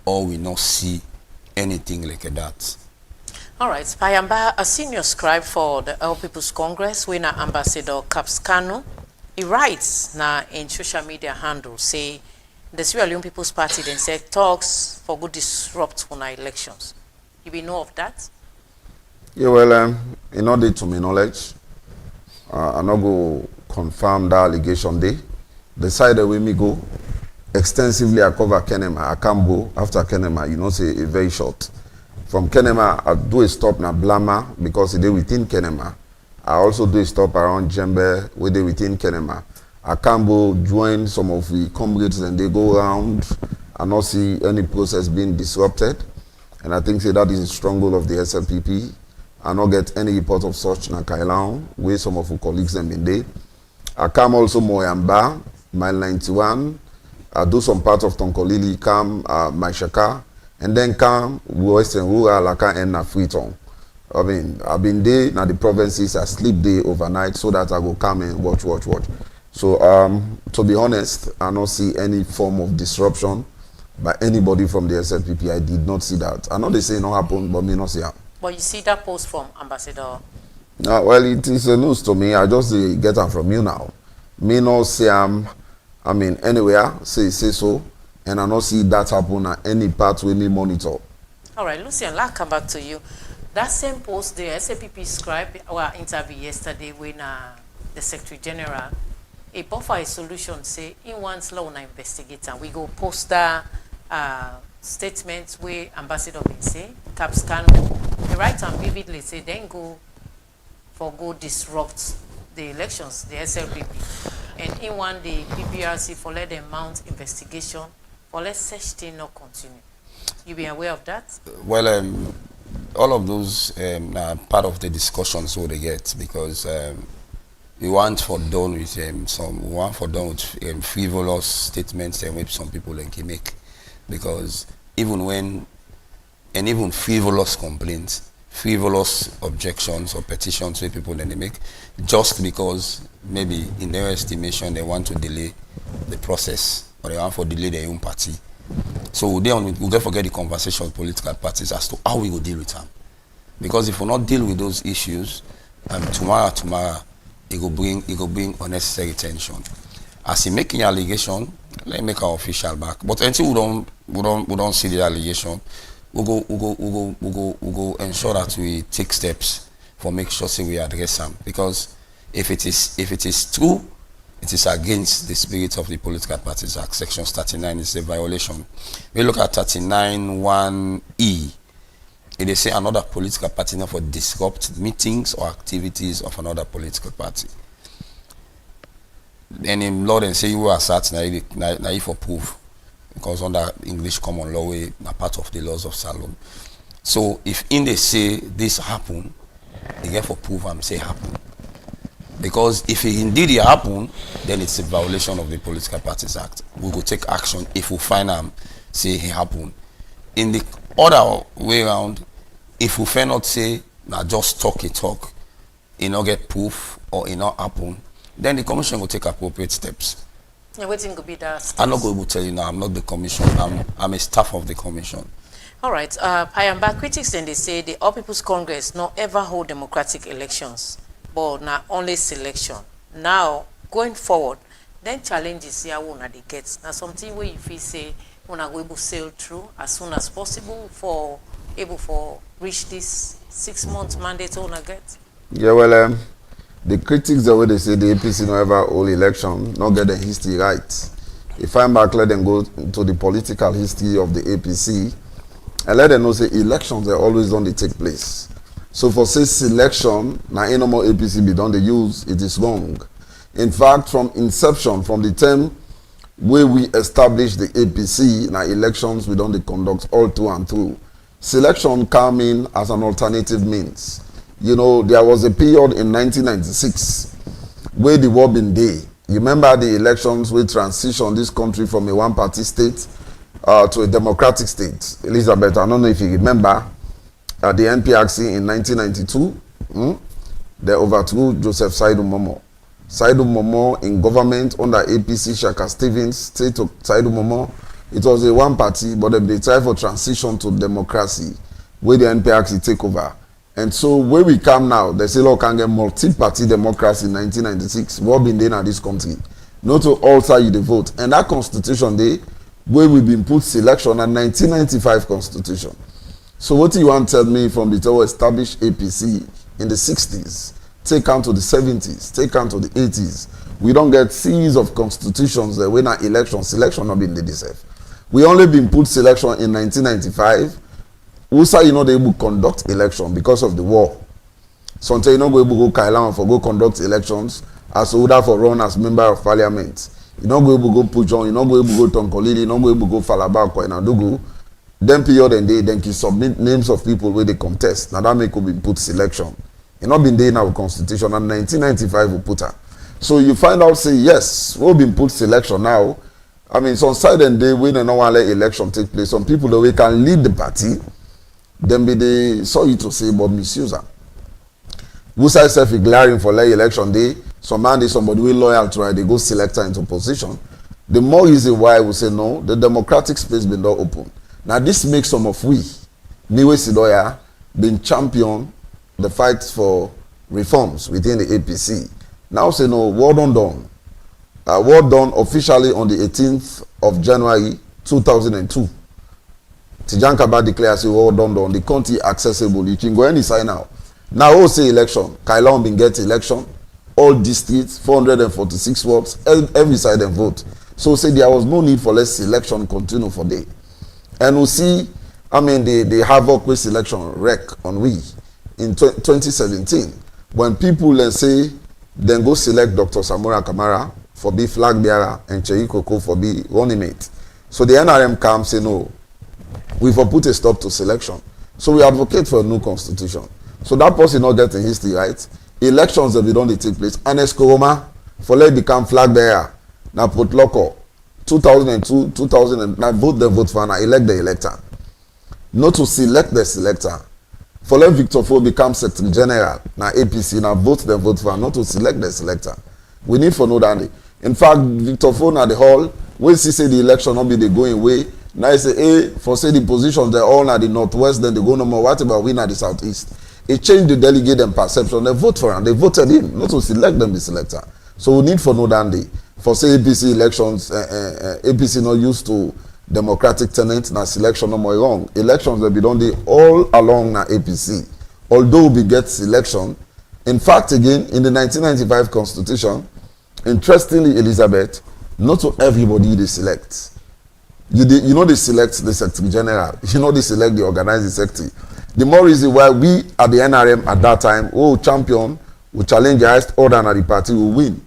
Speaker 6: or we not see anything like that.
Speaker 2: All right, Payamba, a senior scribe for the All People's Congress, winner Ambassador Capscano, he writes now in social media handle, say, the Sierra Leone People's Party then said talks for good disrupt on our elections. You be know of that?
Speaker 7: Yeah, well, in order to my knowledge, I'm not go confirm that allegation day. The side that we me go extensively I cover Kenema. I can't go after Kenema, you know, say a very short. From Kenema, I do a stop na Blama because they within Kenema. I also do a stop around Jembe where they within Kenema. I can go join some of the comrades and they go around and not see any process being disrupted. And I think that is a stronghold of the SLPP. I not get any report of such na Kailan, where some of our colleagues have been there. I come also Moyamba, mile 91. I do some part of Tonkolili, come Maishaka, and then come Western Rural, Laka and na Freetown. I mean, I've been there, now the provinces, I sleep there overnight so that I go come and watch. So, to be honest, I don't see any form of disruption by anybody from the SLPP. I did not see that. I know they say it not happen, but me not see it.
Speaker 2: But you see that post from Ambassador?
Speaker 7: Well, it is a news to me. I just get them from you now. Me not say I mean, anywhere, say so, and I not see that happen at any part where me monitor.
Speaker 2: All right, Lucian, let's come back to you. That same post, the SAPP scribed our interview yesterday when the Secretary General a buffer a solution, say, in one's law na investigate, and we go post that statements where Ambassador bin say, Caps can write and vividly say, then go disrupt the elections, the SLPP. And in one day, PPRC for let them mount investigation, for let such thing not continue. You be aware of that?
Speaker 6: Well, all of those are part of the discussions what they get, because we want for done with frivolous statements and which some people can make, because even frivolous complaints, frivolous objections or petitions where people then they make, just because maybe in their estimation they want to delay the process or they want to delay their own party. So we'll get forget the conversation with political parties as to how we will deal with them. Because if we not deal with those issues, tomorrow it will bring unnecessary tension. As in making allegation, let me make our official back. But until we don't see the allegation, we'll go ensure that we take steps for make sure we address them. Because if it is true, it is against the spirit of the Political Parties Act. Section 39 is a violation. We look at 39(1)(e). They say another political party not for disrupt meetings or activities of another political party. And in law they say you are assert naive for proof, because under English common law we are part of the laws of Salom. So if in they say this happen, they get for proof and say happen. Because if it indeed it happen, then it's a violation of the Political Parties Act. We will take action if we find them say it happen. In the other way around, if we fail not say now just talk, it not get proof or it not happen, then the commission will take appropriate steps.
Speaker 2: Yeah, waiting could be that.
Speaker 6: I'm not going to tell you now. I'm not the commission. I'm a staff of the commission.
Speaker 2: All right. I am back. Critics then they say the All People's Congress not ever hold democratic elections, but not only selection. Now going forward, then challenges here when they get now something where you feel say when I go able sail through as soon as possible for reach this 6 months mandate on get.
Speaker 7: Yeah, well, the critics the way they say the APC no ever hold election, not get the history right. If I'm back, let them go to the political history of the APC and let them know say elections are always on they take place. So for say selection, now any more APC be done they use, it is wrong. In fact, from inception, from the time where we established the APC, now elections we don't conduct all through and through. Selection came in as an alternative means. You know, there was a period in 1996 where the war been there. You remember the elections we transitioned this country from a one-party state to a democratic state. Elizabeth, I don't know if you remember, the NPRC in 1992, they overthrew Joseph Saidu Momo. Saidu Momo in government under APC, Shaka Stevens, state of Saidu Momo. It was a one party, but they tried for transition to democracy, where the NPRC take over. And so where we come now, they say, look, can get multi-party democracy in 1996. What been there in this country? Not to alter you the vote. And that constitution day, where we been put selection, a 1995 constitution. So what do you want to tell me from the to established APC in the 60s, take on to the 70s, take on to the 80s? We don't get series of constitutions that when selection not been the deserve. We only been put selection in 1995 USA, you know, they will conduct election because of the war. Sometimes you know go able to go Kailan for go conduct elections as order for run as member of parliament. You know go able to go Pujon, you know go able to go Tonkolili, you know go able to go Falaba, Kwainadugu. Then period and day, then can submit names of people where they contest. Now that make be put selection. You not been there in our constitution and 1995 we put her. So you find out say yes, we've been put selection now. I mean, some side and day when no one let election take place, some people that we can lead the party, then be they sorry to say but misuse her. Wusa self glaring for late election day, some man is somebody we loyal to right, they go select her into position. The more reason why we say no, the democratic space been not open. Now this makes some of we, Niwe Sidoya, been champion the fight for reforms within the APC. Now say no, war done. War done officially on the 18th of January 2002. Tijan Kaba declares say war done. The country accessible. You can go any side now. Now who say election? Kailon been get election. All districts, 446 wards, every side and vote. So say there was no need for less election continue for day. And we see, I mean, the havoc with selection wreck on we in 2017 when people say then go select Dr. Samora Kamara for be flag bearer and Cheyi Koko for be running mate. So the NRM comes say no, we've put a stop to selection. So we advocate for a new constitution. So that person not getting history right. Elections that we don't take place. And Eskoroma for let become flag bearer. Now put local 2002, 2009 vote for and elect the elector. Not to select the selector. For let Victor Fo become Secretary General, now APC, now vote for, not to select the selector. We need for know that. In fact, Victor Fo now the hall, when he say the election not be the going way, now he say, hey, for say the positions they're all at the northwest, then they go no more, what about we at the southeast? It changed the delegate and perception, they vote for him, they voted him, not to select them the selector. So we need for know that. For say APC elections, APC not used to democratic tenants na selection no more wrong. Elections will be done all along na APC. Although we get selection, in fact again in the 1995 constitution, interestingly Elizabeth, not to everybody they select. You know they select the Secretary General. You know they select the organizing secretary. The more reason why we at the NRM at that time, champion, we challenge the highest order and the party will win.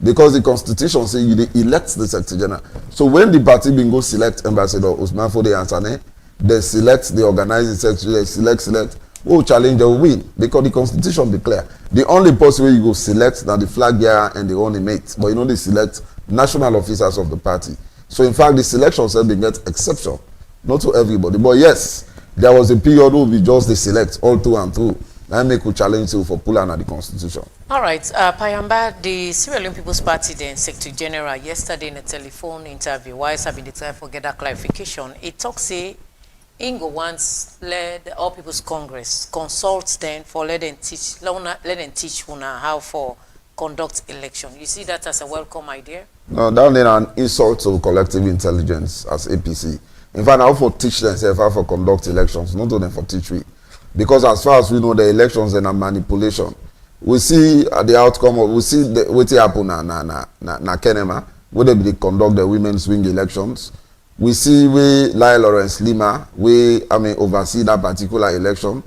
Speaker 7: Because the constitution says you elect the Secretary General. So when the party bin go select Ambassador Usman Fode Ansane, they select the organizing secretary, they select, who challenge they will win. Because the constitution declare. The only person where you go select now the flag bearer and the only mate. But you know they select national officers of the party. So in fact the selection said they get exception. Not to everybody. But yes, there was a period where we just they select all through and through. I make a challenge you for pulling at the constitution. All right,
Speaker 2: Payamba, the Sierra Leone People's Party, then Secretary General, yesterday in a telephone interview, why has been the time for get that clarification? It talks say Ingo once led the All People's Congress, consults them for let them teach how for conduct election. You see that as a welcome idea?
Speaker 7: No, that is an insult to collective intelligence as APC. In fact, how for teach themselves how for conduct elections, not only for teach we. Because as far as we know, the elections and a manipulation. We see the outcome of, we see what happen na Kenema, where they conduct the women's swing elections. We see we Lai Lawrence Lima, oversee that particular election.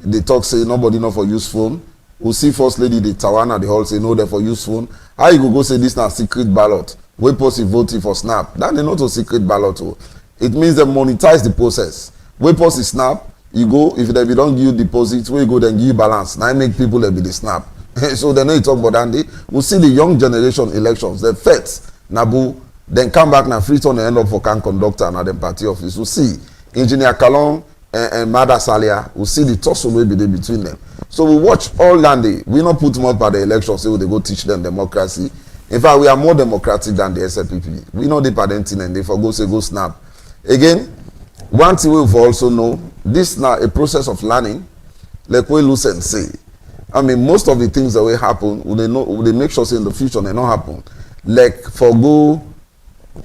Speaker 7: They talk say nobody know for use phone. We see First Lady the Tawana, the hall say no they for use phone. How you go say this na secret ballot? We post voting for snap. That is not a secret ballot. It means they monetize the process. We post snap. You go, if they don't give you deposits, where you go, then give you balance. Now I make people that be the snap. So then you talk about Andy. We'll see the young generation elections, the feds, Nabu, then come back now, free turn and end up for can conductor and the party office. We'll see Engineer Kalon and Mada Salia, we'll see the tussle will be there between them. So we watch all Landy. We not put them out by the elections, so they go teach them democracy. In fact, we are more democratic than the SLPP. We know the parenting and they for go say go snap. Again, one thing we also know, this now a process of learning, like we Lucent say. I mean, most of the things that will happen, will they make sure say in the future they not happen. Like for go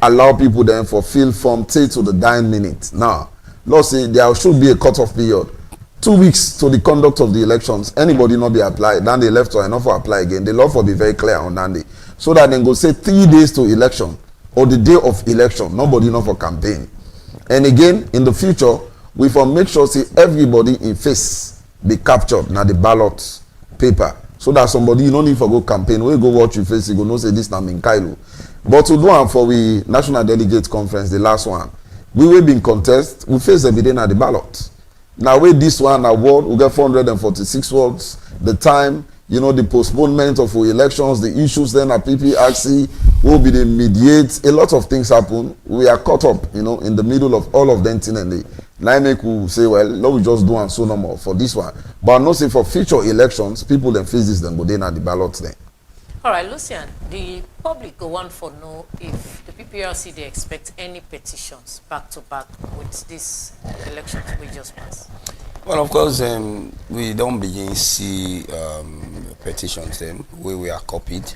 Speaker 7: allow people then for fill form take to the dying minute. Now, let's say there should be a cutoff period. 2 weeks to the conduct of the elections. Anybody not be applied, then they left or enough for apply again. The law for be very clear on that day. So that then go say 3 days to election or the day of election. Nobody not for campaign. And again, in the future, we for make sure say everybody in face be captured na the ballot paper, so that somebody you no need for go campaign wey go watch your face you go know say this na Minkailo. But to do am for we national delegate conference, the last one, we will be in contest, we face every day na the ballot. Now with this one award, we get 446 words. The time, you know, the postponement of our elections, the issues then at PPRC will be the mediate. A lot of things happen. We are caught up, you know, in the middle of all of them. And now make we say, well, let we just do and so no more for this one. But I know say for future elections, people then face this then go then at the ballot then.
Speaker 2: All right, Lucian, the public go want for know if the PPRC they expect any petitions back to back with this elections we just passed.
Speaker 6: Well, of course, we don't begin see petitions then where we are copied,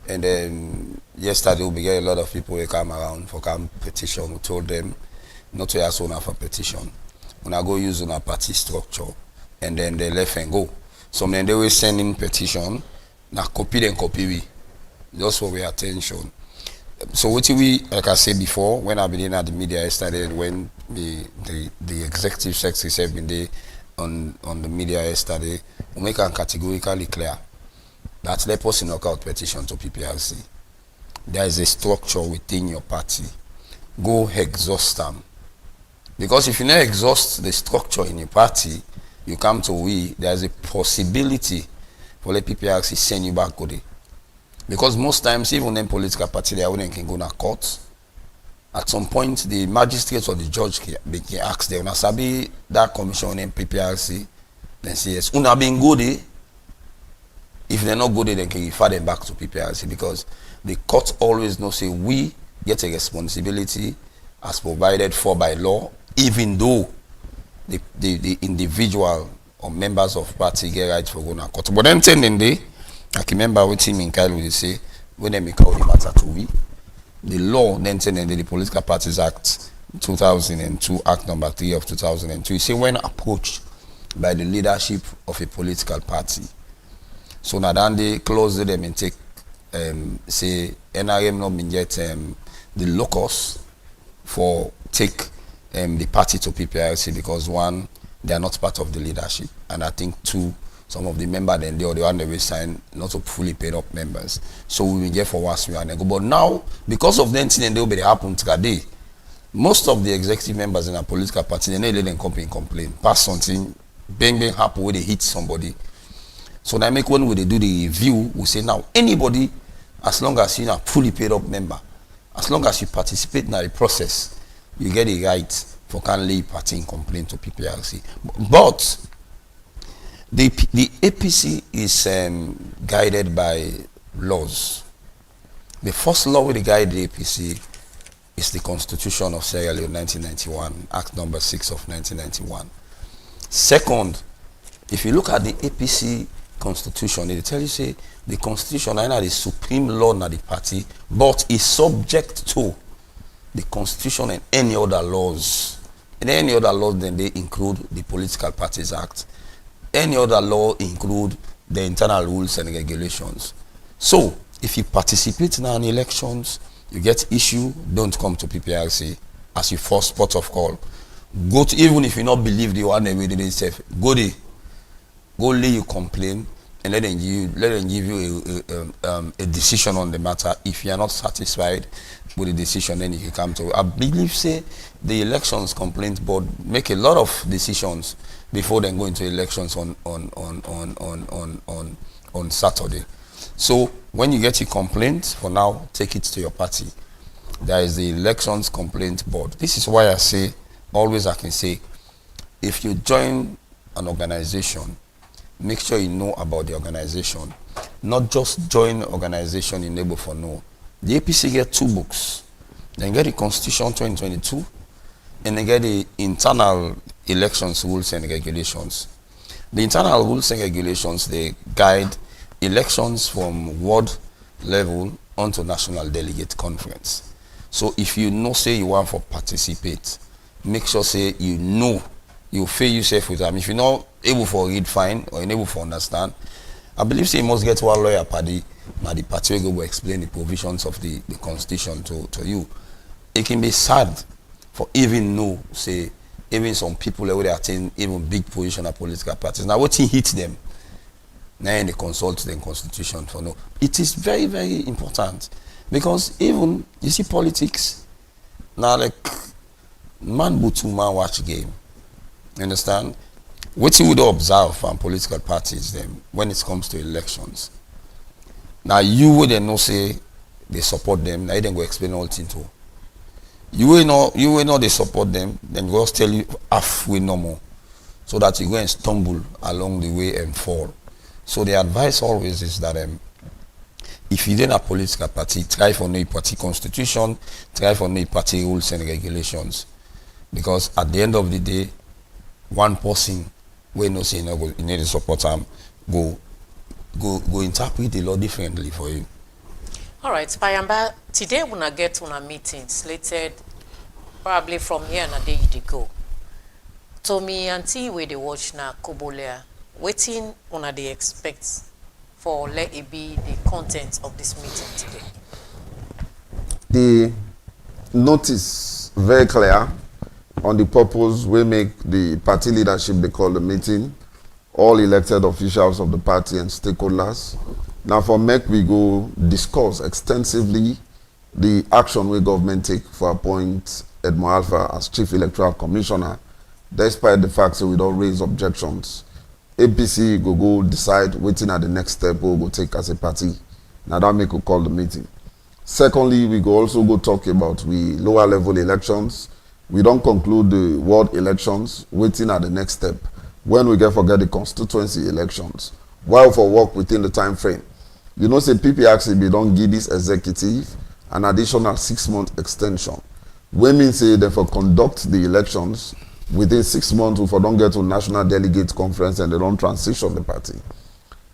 Speaker 6: and then yesterday we get a lot of people who come around for come petition. We told them not to ask one for petition. When I go use on a party structure, and then they left and go. So then they will send in petition. Now copy and copy we, just for our attention. So what we, like I said before, when I've been at the media yesterday, when the executive secretary said been there on the media yesterday, we make it categorically clear that let us knock out petition to PPRC. There is a structure within your party. Go exhaust them. Because if you not exhaust the structure in your party, you come to we, there is a possibility for let PPRC send you back go there. Because most times, even in political party, they wouldn't can go to court. At some point, the magistrate or the judge can ask them, "Una sabi that commission in PPRC?" Then say yes. Una been go there. If they're not good, they can refer them back to PPRC because the court always know say we get a responsibility as provided for by law, even though the individual or members of party get right for going to court. But then in day, I can remember what Tim Minkailo would say when they make out the matter to we. The law then in the Political Parties Act 2002, Act number 3 of 2002, you say when approached by the leadership of a political party. So now then they close them and take say NRM not been get the locus for take the party to PPRC because one, they are not part of the leadership, and I think two, some of the members then they one they will sign not fully paid up members. So we will get for once we and go. But now because of the incident they will be happen today, most of the executive members in a political party they let them come and complain, pass something, bang happen where they hit somebody. So now make when they do the review, we say now anybody, as long as you're a fully paid up member, as long as you participate in the process, you get a right for can lay party and complain to PPRC. But the APC is guided by laws. The first law with the guide the APC is the Constitution of Sierra Leone 1991, Act number 6 of 1991. Second, if you look at the APC Constitution, it tells you say the Constitution is not the supreme law in the party, but is subject to the Constitution and any other laws. And any other laws then they include the Political Parties Act. Any other law include the internal rules and regulations. So if you participate in an elections, you get issue, don't come to PPRC as your first port of call. Go to, even if you not believe the one that we did itself, go there, go lay your complaint, and let them give you a decision on the matter. If you are not satisfied with the decision, then you can come to. I believe say the elections complaint board make a lot of decisions before they go into elections on Saturday. So when you get a complaint, for now, take it to your party. There is the elections complaint board. This is why I say, always I can say, if you join an organization, make sure you know about the organization. Not just join organization in able for no. The APC get 2 books. They get the Constitution 2022 and they get the internal elections rules and regulations. The internal rules and regulations, they guide elections from ward level onto national delegate conference. So if you know say you want to participate, make sure say you know you fail yourself with them. If you're not able for read fine or unable for understand, I believe say you must get one lawyer party, the party will explain the provisions of the constitution to you. It can be sad for even know say even some people where they attain even big position of political parties. Now what he hits them, now they consult the constitution for no. It is very, very important because even you see politics now like man butu man watch game. You understand? What you would observe from political parties them when it comes to elections. Now you wouldn't know say they support them, now they then go explain all things to. You will know they support them, then go tell you halfway no more. So that you go and stumble along the way and fall. So the advice always is that if you didn't a political party, try for no party constitution, try for no party rules and regulations. Because at the end of the day, one person we no say no go you need to support them, go interpret the law differently for you.
Speaker 2: All right, Payamba, today we're gonna get on a meeting slated probably from here and a day you go. Tommy and T where they watch now Kobolea, waiting on a they expect for let it be the content of this meeting today.
Speaker 7: The notice very clear on the purpose we make the party leadership they call the meeting, all elected officials of the party and stakeholders. Now for MEC we go discuss extensively the action we government take for appoint Edmond Alpha as Chief Electoral Commissioner, despite the fact that we don't raise objections. APC go decide waiting at the next step we go take as a party. Now that make we call the meeting. Secondly, we go also go talk about we lower level elections. We don't conclude the world elections, waiting at the next step. When we forget the constituency elections, while for work within the time frame. You know, say PPRCB don't give this executive an additional 6-month extension. Women say they for conduct the elections within 6 months if they don't get to national delegate conference and they don't transition the party.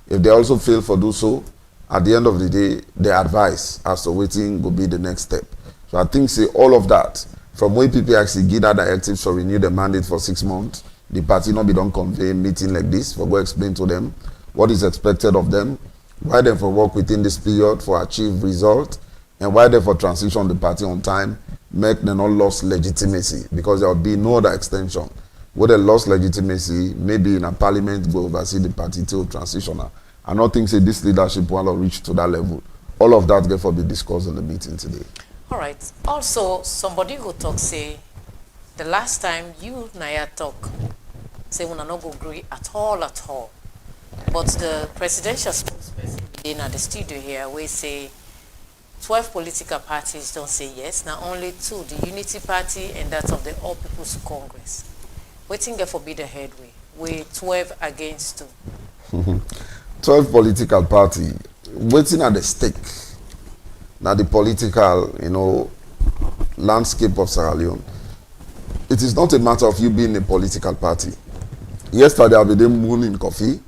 Speaker 7: If they also fail for do so, at the end of the day, they advise as to waiting will be the next step. So I think say all of that, from when PPRC give that directive to renew the mandate for 6 months, the party not be done convey meeting like this for go explain to them what is expected of them, why they for work within this period for achieve result, and why they for transition the party on time, make them not lost legitimacy, because there will be no other extension. Where they lost legitimacy, maybe in a parliament go oversee the party till transitional. I don't think say this leadership will reach to that level. All of that therefore be discussed in the meeting today.
Speaker 2: All right. Also, somebody go talk say the last time you Naya talk say we not go agree at all. But the presidential spokesperson in the studio here we say 12 political parties don't say yes. Now only 2, the Unity Party and that of the All People's Congress. Waiting there for be the headway. We 12 against 2.
Speaker 7: 12 political party waiting at the stake. Now the political, landscape of Sierra Leone. It is not a matter of you being a political party. Yesterday I been morning coffee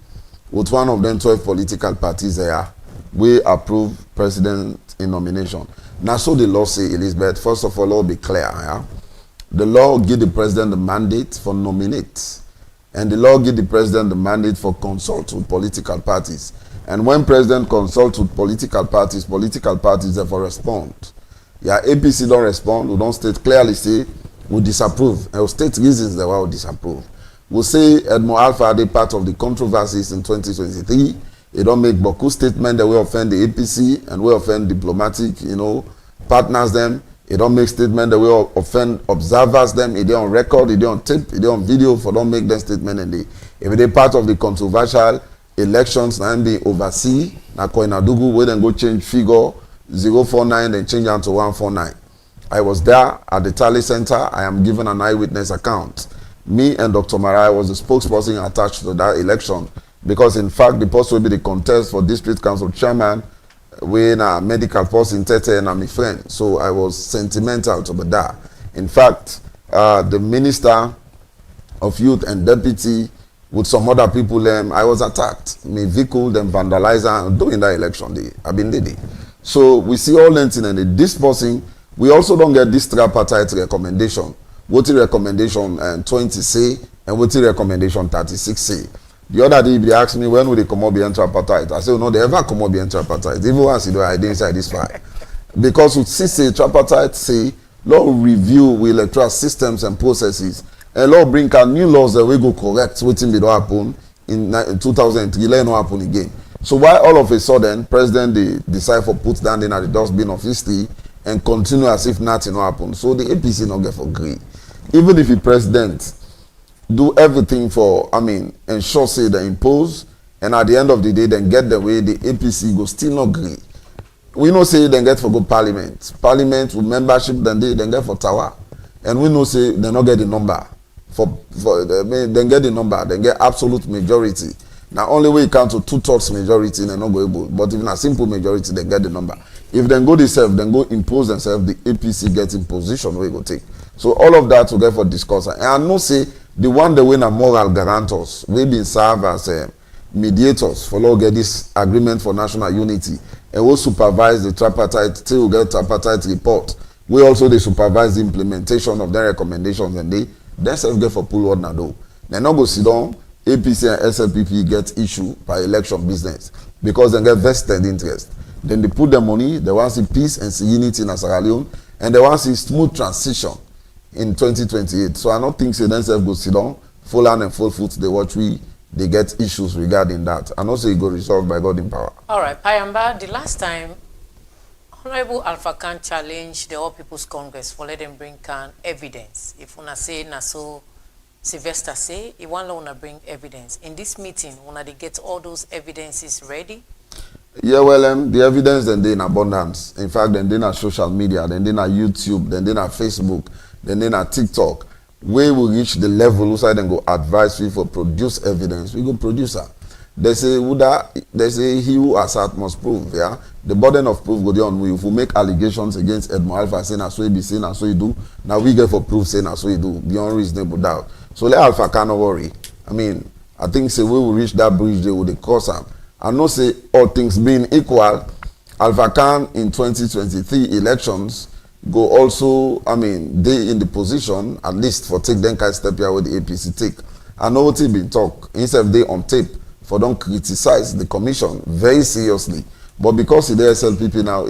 Speaker 7: with one of them 12 political parties there. We approve president in nomination. Now so the law say, Elizabeth, first of all, let be clear. Yeah? The law give the president the mandate for nominate. And the law give the president the mandate for consult with political parties. And when president consults with political parties therefore respond. Yeah, APC don't respond, we don't state clearly say we disapprove. And we state reasons that why we disapprove. We say Edmond Alpha are part of the controversies in 2023. They don't make Boku statement that we offend the APC and we offend diplomatic, partners them. They don't make statement that we offend observers them. They don't record, they don't tape, they don't video for don't make them statement and if they part of the controversial elections now be oversee na Koinadugu where then go change figure 049 and change down to 149. I was there at the Tally Center. I am given an eyewitness account. Me and Dr. Marai was the spokesperson attached to that election because in fact the post will be the contest for district council chairman when a medical post in Tete and I'm my friend. So I was sentimental to be there. In fact, the minister of youth and deputy with some other people, I was attacked. My vehicle, them vandalizer during that election day. I've been there. So we see all that and this person, we also don't get this tripartite recommendation. What the recommendation 20 say and what the recommendation 36 say. The other day they asked me when will they come up behind tripartite. I said, no, they ever come up behind tripartite. Even once you do I didn't say this file. Because with say tripartite say law review with electoral systems and processes A law bring new laws that we go correct wetin be don happen in 2003, let no happen again. So why all of a sudden president dey decide for put down in at the dustbin of history and continue as if nothing no happen? So the APC no get for gree. Even if the president do everything for, ensure say they impose, and at the end of the day, then get the way, the APC go still not agree. We know say they get for go parliament with membership, then they get for tower, and we know say they not get the number then get the number, then get absolute majority. Now only way it count to 2/3 majority, they not go able. But even a simple majority, they get the number. If then go themselves, then go impose themselves, the APC get in position where go take. So all of that will get for discussion. And I know say the one that win a moral guarantors, we been serve as mediators for law get this agreement for national unity, and will supervise the tripartite till we get tripartite report. We also they supervise the implementation of their recommendations, and they themselves get for pull word now though. They not go sit down. APC and SLPP get issue by election business because they get vested interest. Then they put the money, they want to see peace and see unity in Sierra Leone, and they want to see smooth transition in 2028. So I don't think they themselves go sit down, full hand and full foot, they get issues regarding that. And also it go resolved by God in power.
Speaker 2: All right, Payamba, the last time Honorable Alpha Khan challenged the All People's Congress for let them bring can evidence. If una say na so Sylvester say, he want to bring evidence. In this meeting, when they get all those evidences ready?
Speaker 7: Yeah, well, the evidence then they in abundance. In fact, then they na social media, then they na YouTube, then they na Facebook, then they na TikTok. Where we reach the level, so then go advise people produce evidence. We go produce her. They say he who assert must prove. Yeah, the burden of proof go on. If we make allegations against Edmond Alpha saying as so he be saying as so he do, now we get for proof saying as so he do beyond reasonable doubt. So let Alpha cannot worry. I think say we will reach that bridge there with the cause. I know say all things being equal, Alpha Khan in 2023 elections go also, they in the position at least for take them kind step here with the APC take. I know what he been talk instead of they on tape for don't criticize the commission very seriously. But because the SLPP now,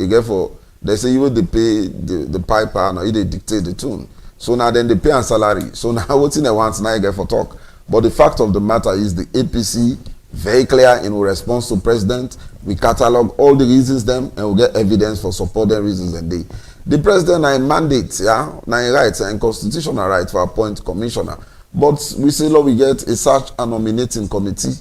Speaker 7: they say you will pay the piper now they dictate the tune. So now then they pay on salary. So now what's in the wants now you get for talk. But the fact of the matter is the APC very clear in response to president. We catalog all the reasons them and we get evidence for supporting reasons and the president has mandate, yeah, now rights and constitutional right for appoint commissioner. But we say we get a search and nominating committee.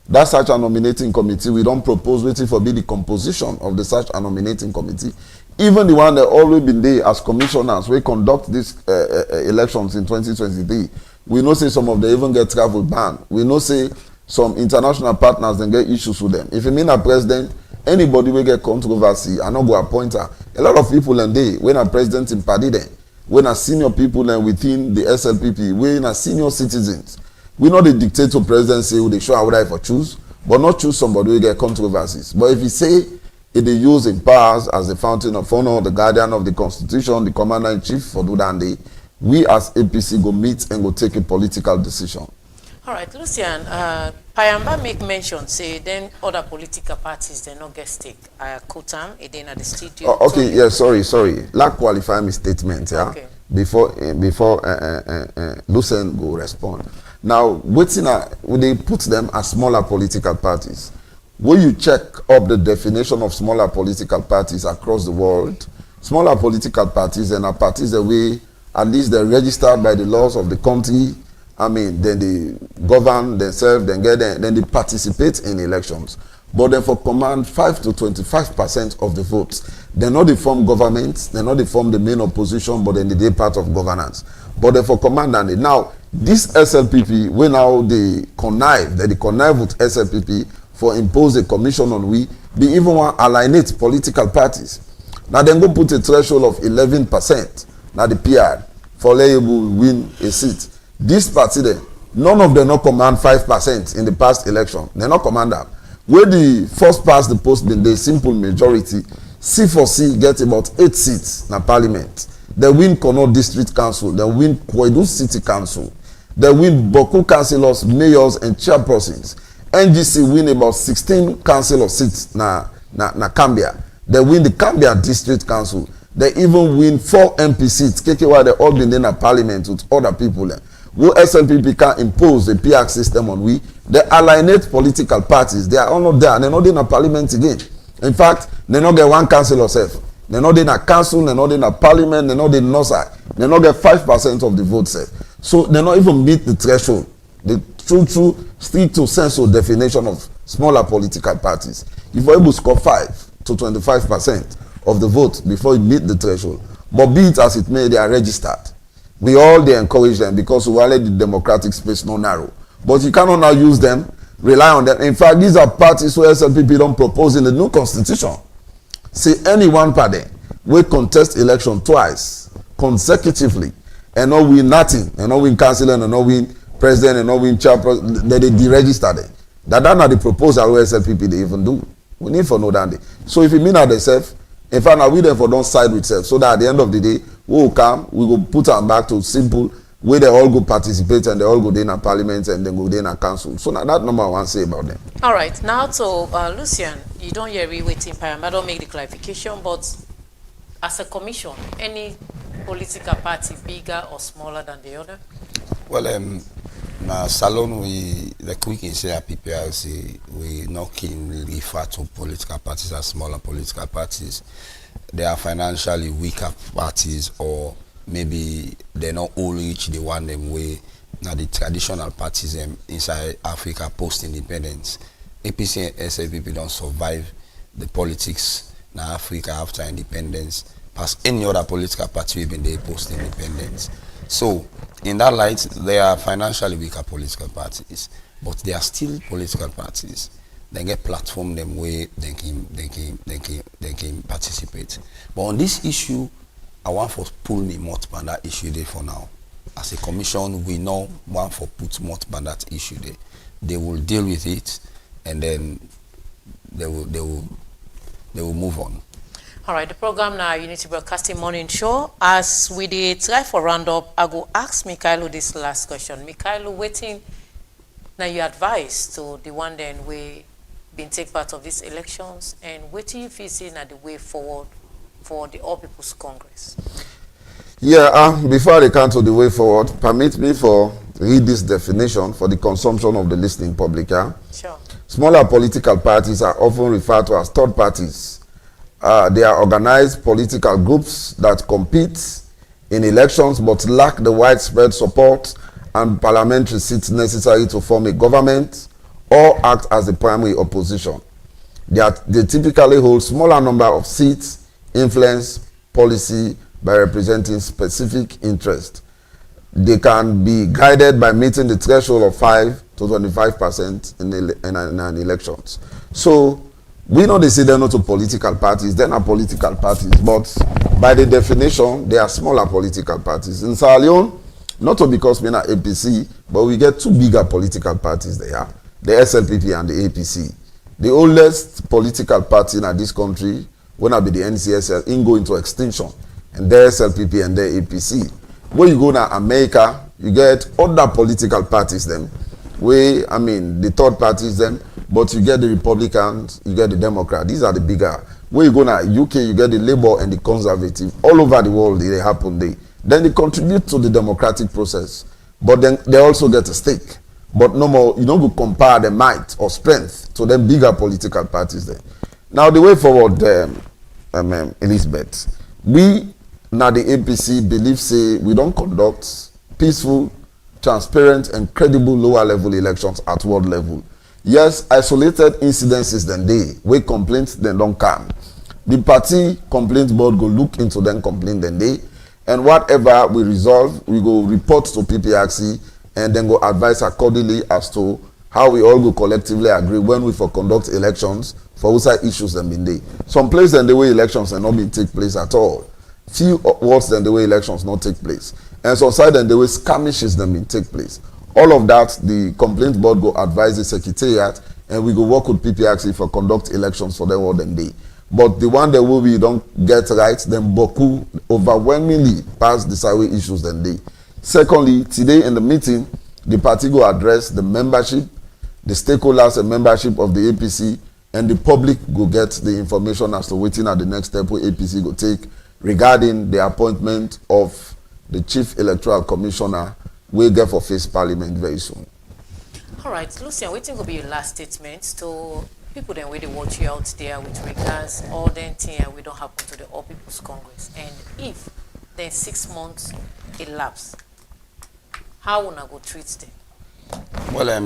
Speaker 7: That search and nominating committee, we don't propose waiting for the composition of the search and nominating committee. Even the one that always been there as commissioners, we conduct these elections in 2023. We know say some of them even get travel ban. We know say some international partners then get issues with them. If you mean a president, anybody will get controversy and not go appoint her. A lot of people and they when a president in party then, when a senior people and within the SLPP, when a senior citizens. We know the dictate to presidency who they show how for choose, but not choose somebody who get controversies. But if you say if they use in powers as the fountain of honor, the guardian of the constitution, the commander-in-chief for do that day, we as APC go meet and go take a political decision.
Speaker 2: All right, Lucian, Payamba make mention, say then other political parties, they not get stake. I quote him, then at the studio.
Speaker 7: Oh, okay, yeah, sorry. Lack qualify my statement, yeah, okay. Before Lucian go respond. Now, when they put them as smaller political parties, when you check up the definition of smaller political parties across the world, smaller political parties and are parties that we, at least they're registered by the laws of the country, then they govern themselves, then they participate in elections. But then for command 5 to 25% of the votes, they're not the form government, they're not the form the main opposition, but then they part of governance. But then for command and they, now this SLPP, when now they connive with SLPP for impose a commission on we even want to alienate political parties. Now then go put a threshold of 11%. Now the PR for label win a seat. This party then, none of them not command 5% in the past election. They not command that. Where the first past the post been the simple majority, C4C get about 8 seats in parliament. They win Kono District Council, they win Kwedu City Council, they win Boku councillors, mayors, and chairpersons. NGC win about 16 councillor seats na Cambia. They win the Cambia District Council. They even win 4 MP seats. KKY they all been in a parliament with other people. who SLPP can impose a PX system on we, they alienate political parties. They are all not there. They're not in a parliament again. In fact, they not get one councillor self. They're not in a council, they're not in a parliament, they're not in NOSA. They not get 5% of the vote self. So they not even meet the threshold. The true stick to sensu definition of smaller political parties. If you're able to score 5 to 25% of the vote before you meet the threshold, but be it as it may, they are registered. We all they encourage them because we already the democratic space no narrow. But you cannot now use them, rely on them. In fact, these are parties who SLPP don't propose in the new constitution. See, any one party will contest election twice consecutively and not win nothing, and not win councillor, and not win president, and not win chairperson, they deregister them. That's not the proposal where SLPP they even do. We need for know that. So if you mean at themselves, in fact, now we therefore don't side with self, so that at the end of the day, we will come, we will put them back to simple where they all go participate and they all go in a parliament and then go in a council. So now that number I want to say about them.
Speaker 2: All right, now to Lucian, you don't hear me waiting, I don't make the clarification, but as a commission, any political party bigger or smaller than the other?
Speaker 6: Well, now Salon, the quick and say at PPRC, we not keen refer to political parties as smaller political parties. They are financially weaker parties, or maybe they're not all rich, they want them way. Now the traditional parties inside Africa post-independence, APC and SLPP don't survive the politics in Africa after independence past any other political party even they post-independence. So in that light, they are financially weaker political parties, but they are still political parties. They get platform them way they can participate. But on this issue, I want for pull me more on that issue there for now. As a commission, we know want for put more on that issue there. They will deal with it, and then they will move on.
Speaker 2: All right, the program now, Unity Broadcasting Morning Show. As we did try for roundup, I go ask Mikhailo this last question. Mikhailo, waiting now your advice to the one then we been take part of these elections, and waiting if you see the way forward for the All People's Congress.
Speaker 7: Yeah, before I come to the way forward, permit me for read this definition for the consumption of the listening public.
Speaker 2: Sure.
Speaker 7: Smaller political parties are often referred to as third parties. They are organized political groups that compete in elections but lack the widespread support and parliamentary seats necessary to form a government or act as the primary opposition. They typically hold smaller number of seats, influence policy by representing specific interest. They can be guided by meeting the threshold of 5 to 25% in an elections. So we know they say they're not to political parties, they're not political parties, but by the definition, they are smaller political parties. In Sierra Leone, not because we're not APC, but we get two bigger political parties there, the SLPP and the APC. The oldest political party in this country will not be the NCSL, in go into extinction, and the SLPP and the APC. When you go to America, you get other political parties them, the third parties them, but you get the Republicans, you get the Democrats. These are the bigger. When you go to UK, you get the Labour and the Conservative. All over the world, they happen there. Then they contribute to the democratic process, but then they also get a stake. But no more, you don't go compare the might or strength to them bigger political parties there. Now the way forward, Elizabeth, we now the APC believe say we don't conduct peaceful, transparent and credible lower level elections at world level. Yes, isolated incidences then they, we complaints then don't come. The party complaint board go look into them complaint then they, and whatever we resolve, we go report to PPRC and then go advise accordingly as to how we all go collectively agree when we for conduct elections for outside issues them in day. Some places then the way elections are not being take place at all. Few words then the way elections not take place. And some side then the way skirmishes them in take place. All of that, the complaint board go advise the secretariat and we go work with PPRC for conduct elections for them all them day. But the one that we don't get right, then Boku overwhelmingly pass the survey issues then day. Secondly, today in the meeting, the party go address the membership, the stakeholders and membership of the APC, and the public go get the information as to waiting at the next step where APC go take regarding the appointment of the Chief Electoral Commissioner we'll get for face parliament very soon.
Speaker 2: All right, Lucian, what will be your last statement to people then where they watch you out there with regards all the thing we don't happen to the All People's Congress, and if then 6 months elapse, how will I go treat them?
Speaker 6: Well,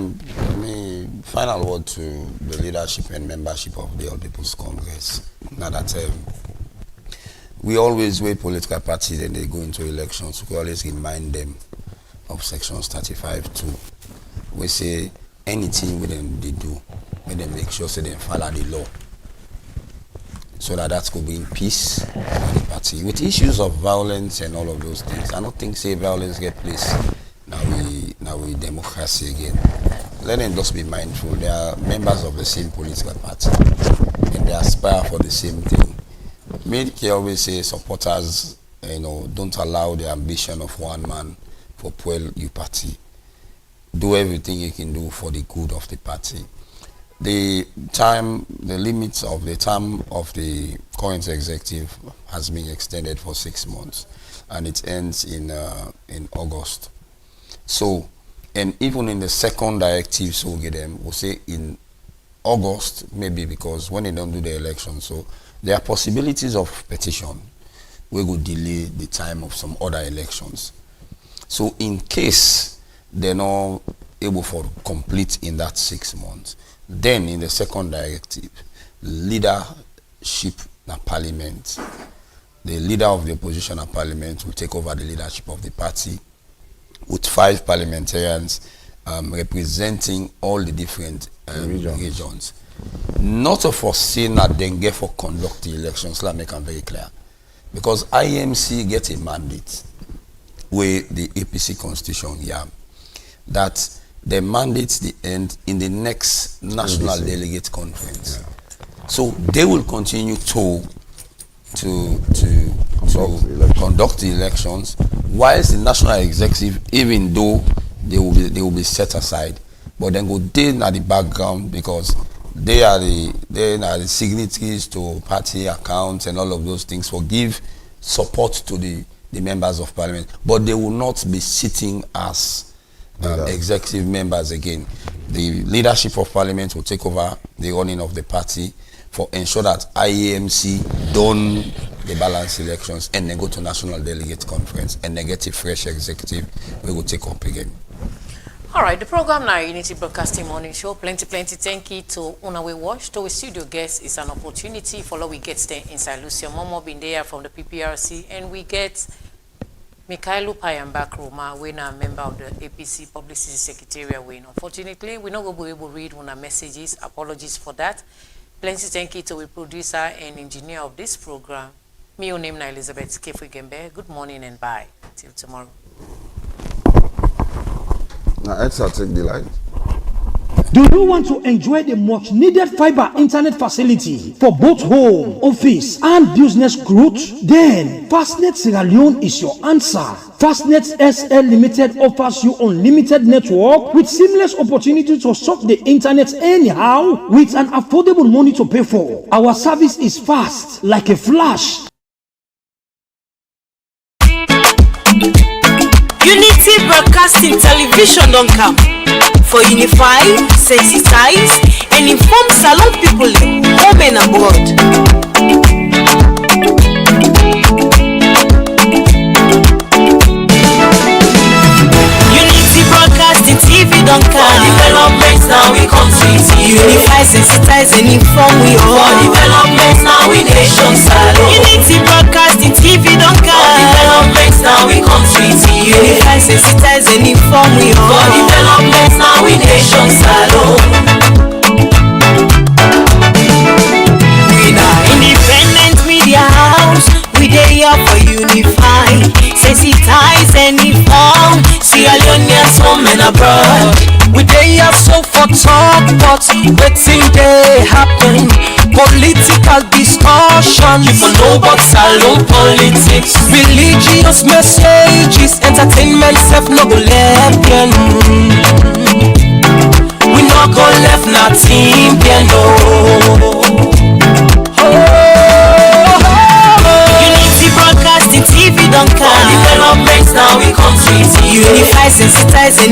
Speaker 6: me final word to the leadership and membership of the All People's Congress. Now that we always, wait political parties and they go into elections, we always remind them of sections 35(2). We say anything with them they do, we them make sure so they follow the law, so that could bring peace in the party. With issues of violence and all of those things, I don't think say violence get place. Now we democracy again. Let them just be mindful. They are members of the same political party and they aspire for the same thing. Me always say supporters, don't allow the ambition of one man for fuel your party. Do everything you can do for the good of the party. The limits of the term of the current executive has been extended for 6 months, and it ends in August. So, and even in the second directive, so we'll say in August, maybe because when they don't do the election, so there are possibilities of petition. We will delay the time of some other elections. So in case they're not able to complete in that 6 months, then in the second directive, leadership in parliament, the leader of the opposition in parliament will take over the leadership of the party with 5 parliamentarians representing all the different regions. Not to foresee that they get for conduct the elections, let me make them very clear. Because IMC gets a mandate where the APC constitution, that the mandates the end in the next national delegate conference. Yeah. So they will continue to conduct the elections, whilst the national executive, even though they will be set aside, but then go in at the background because they are the signatories to party accounts and all of those things, for give support to the members of parliament, but they will not be sitting as executive members again. The leadership of parliament will take over the running of the party for ensure that IAMC done the balanced elections and then go to national delegate conference and then get a fresh executive we will take up again.
Speaker 2: All right, the program now, Unity Broadcasting Morning Show. Plenty thank you to una we watch. To a studio guest is an opportunity for we get there inside Lucia Momo been there from the PPRC, and we get Mikhailo Payambak Roma, we are a member of the APC Publicity Secretariat. Unfortunately, we're not going to be able to read una messages. Apologies for that. Plenty thank you to the producer and engineer of this program. My name is Elizabeth Kefu-Gembe. Good morning and bye. Till tomorrow.
Speaker 7: Now, I'll take the light.
Speaker 4: Do you want to enjoy the much needed fiber internet facility for both home, office, and business growth? Then Fastnet Sierra Leone is your answer. Fastnet SL Limited offers you unlimited network with seamless opportunity to surf the internet anyhow with an affordable money to pay for. Our service is fast like a flash.
Speaker 1: Unity Broadcasting Television don't come for unify, sensitize, and inform Salon people home and abroad. Unity Broadcasting TV don't come. For developments now we come to unify, sensitize, and inform we all. For developments now we nation Salon. Unity Broadcasting TV don't come. For developments now we come to unify, sensitize, and inform we all. For developments now we nation Salon. We are independent media house. We dey here for unify, sensitize, and inform Sierra Leoneans home and abroad.
Speaker 8: We dey here so for talk, but wetin dey happen? Political discussion.
Speaker 1: You for know about Salon politics.
Speaker 8: Religious messages, entertainment self no go left again.
Speaker 1: We no go left nothing there, no. Unity Broadcasting TV don't come. For developments now we come to unify, sensitize,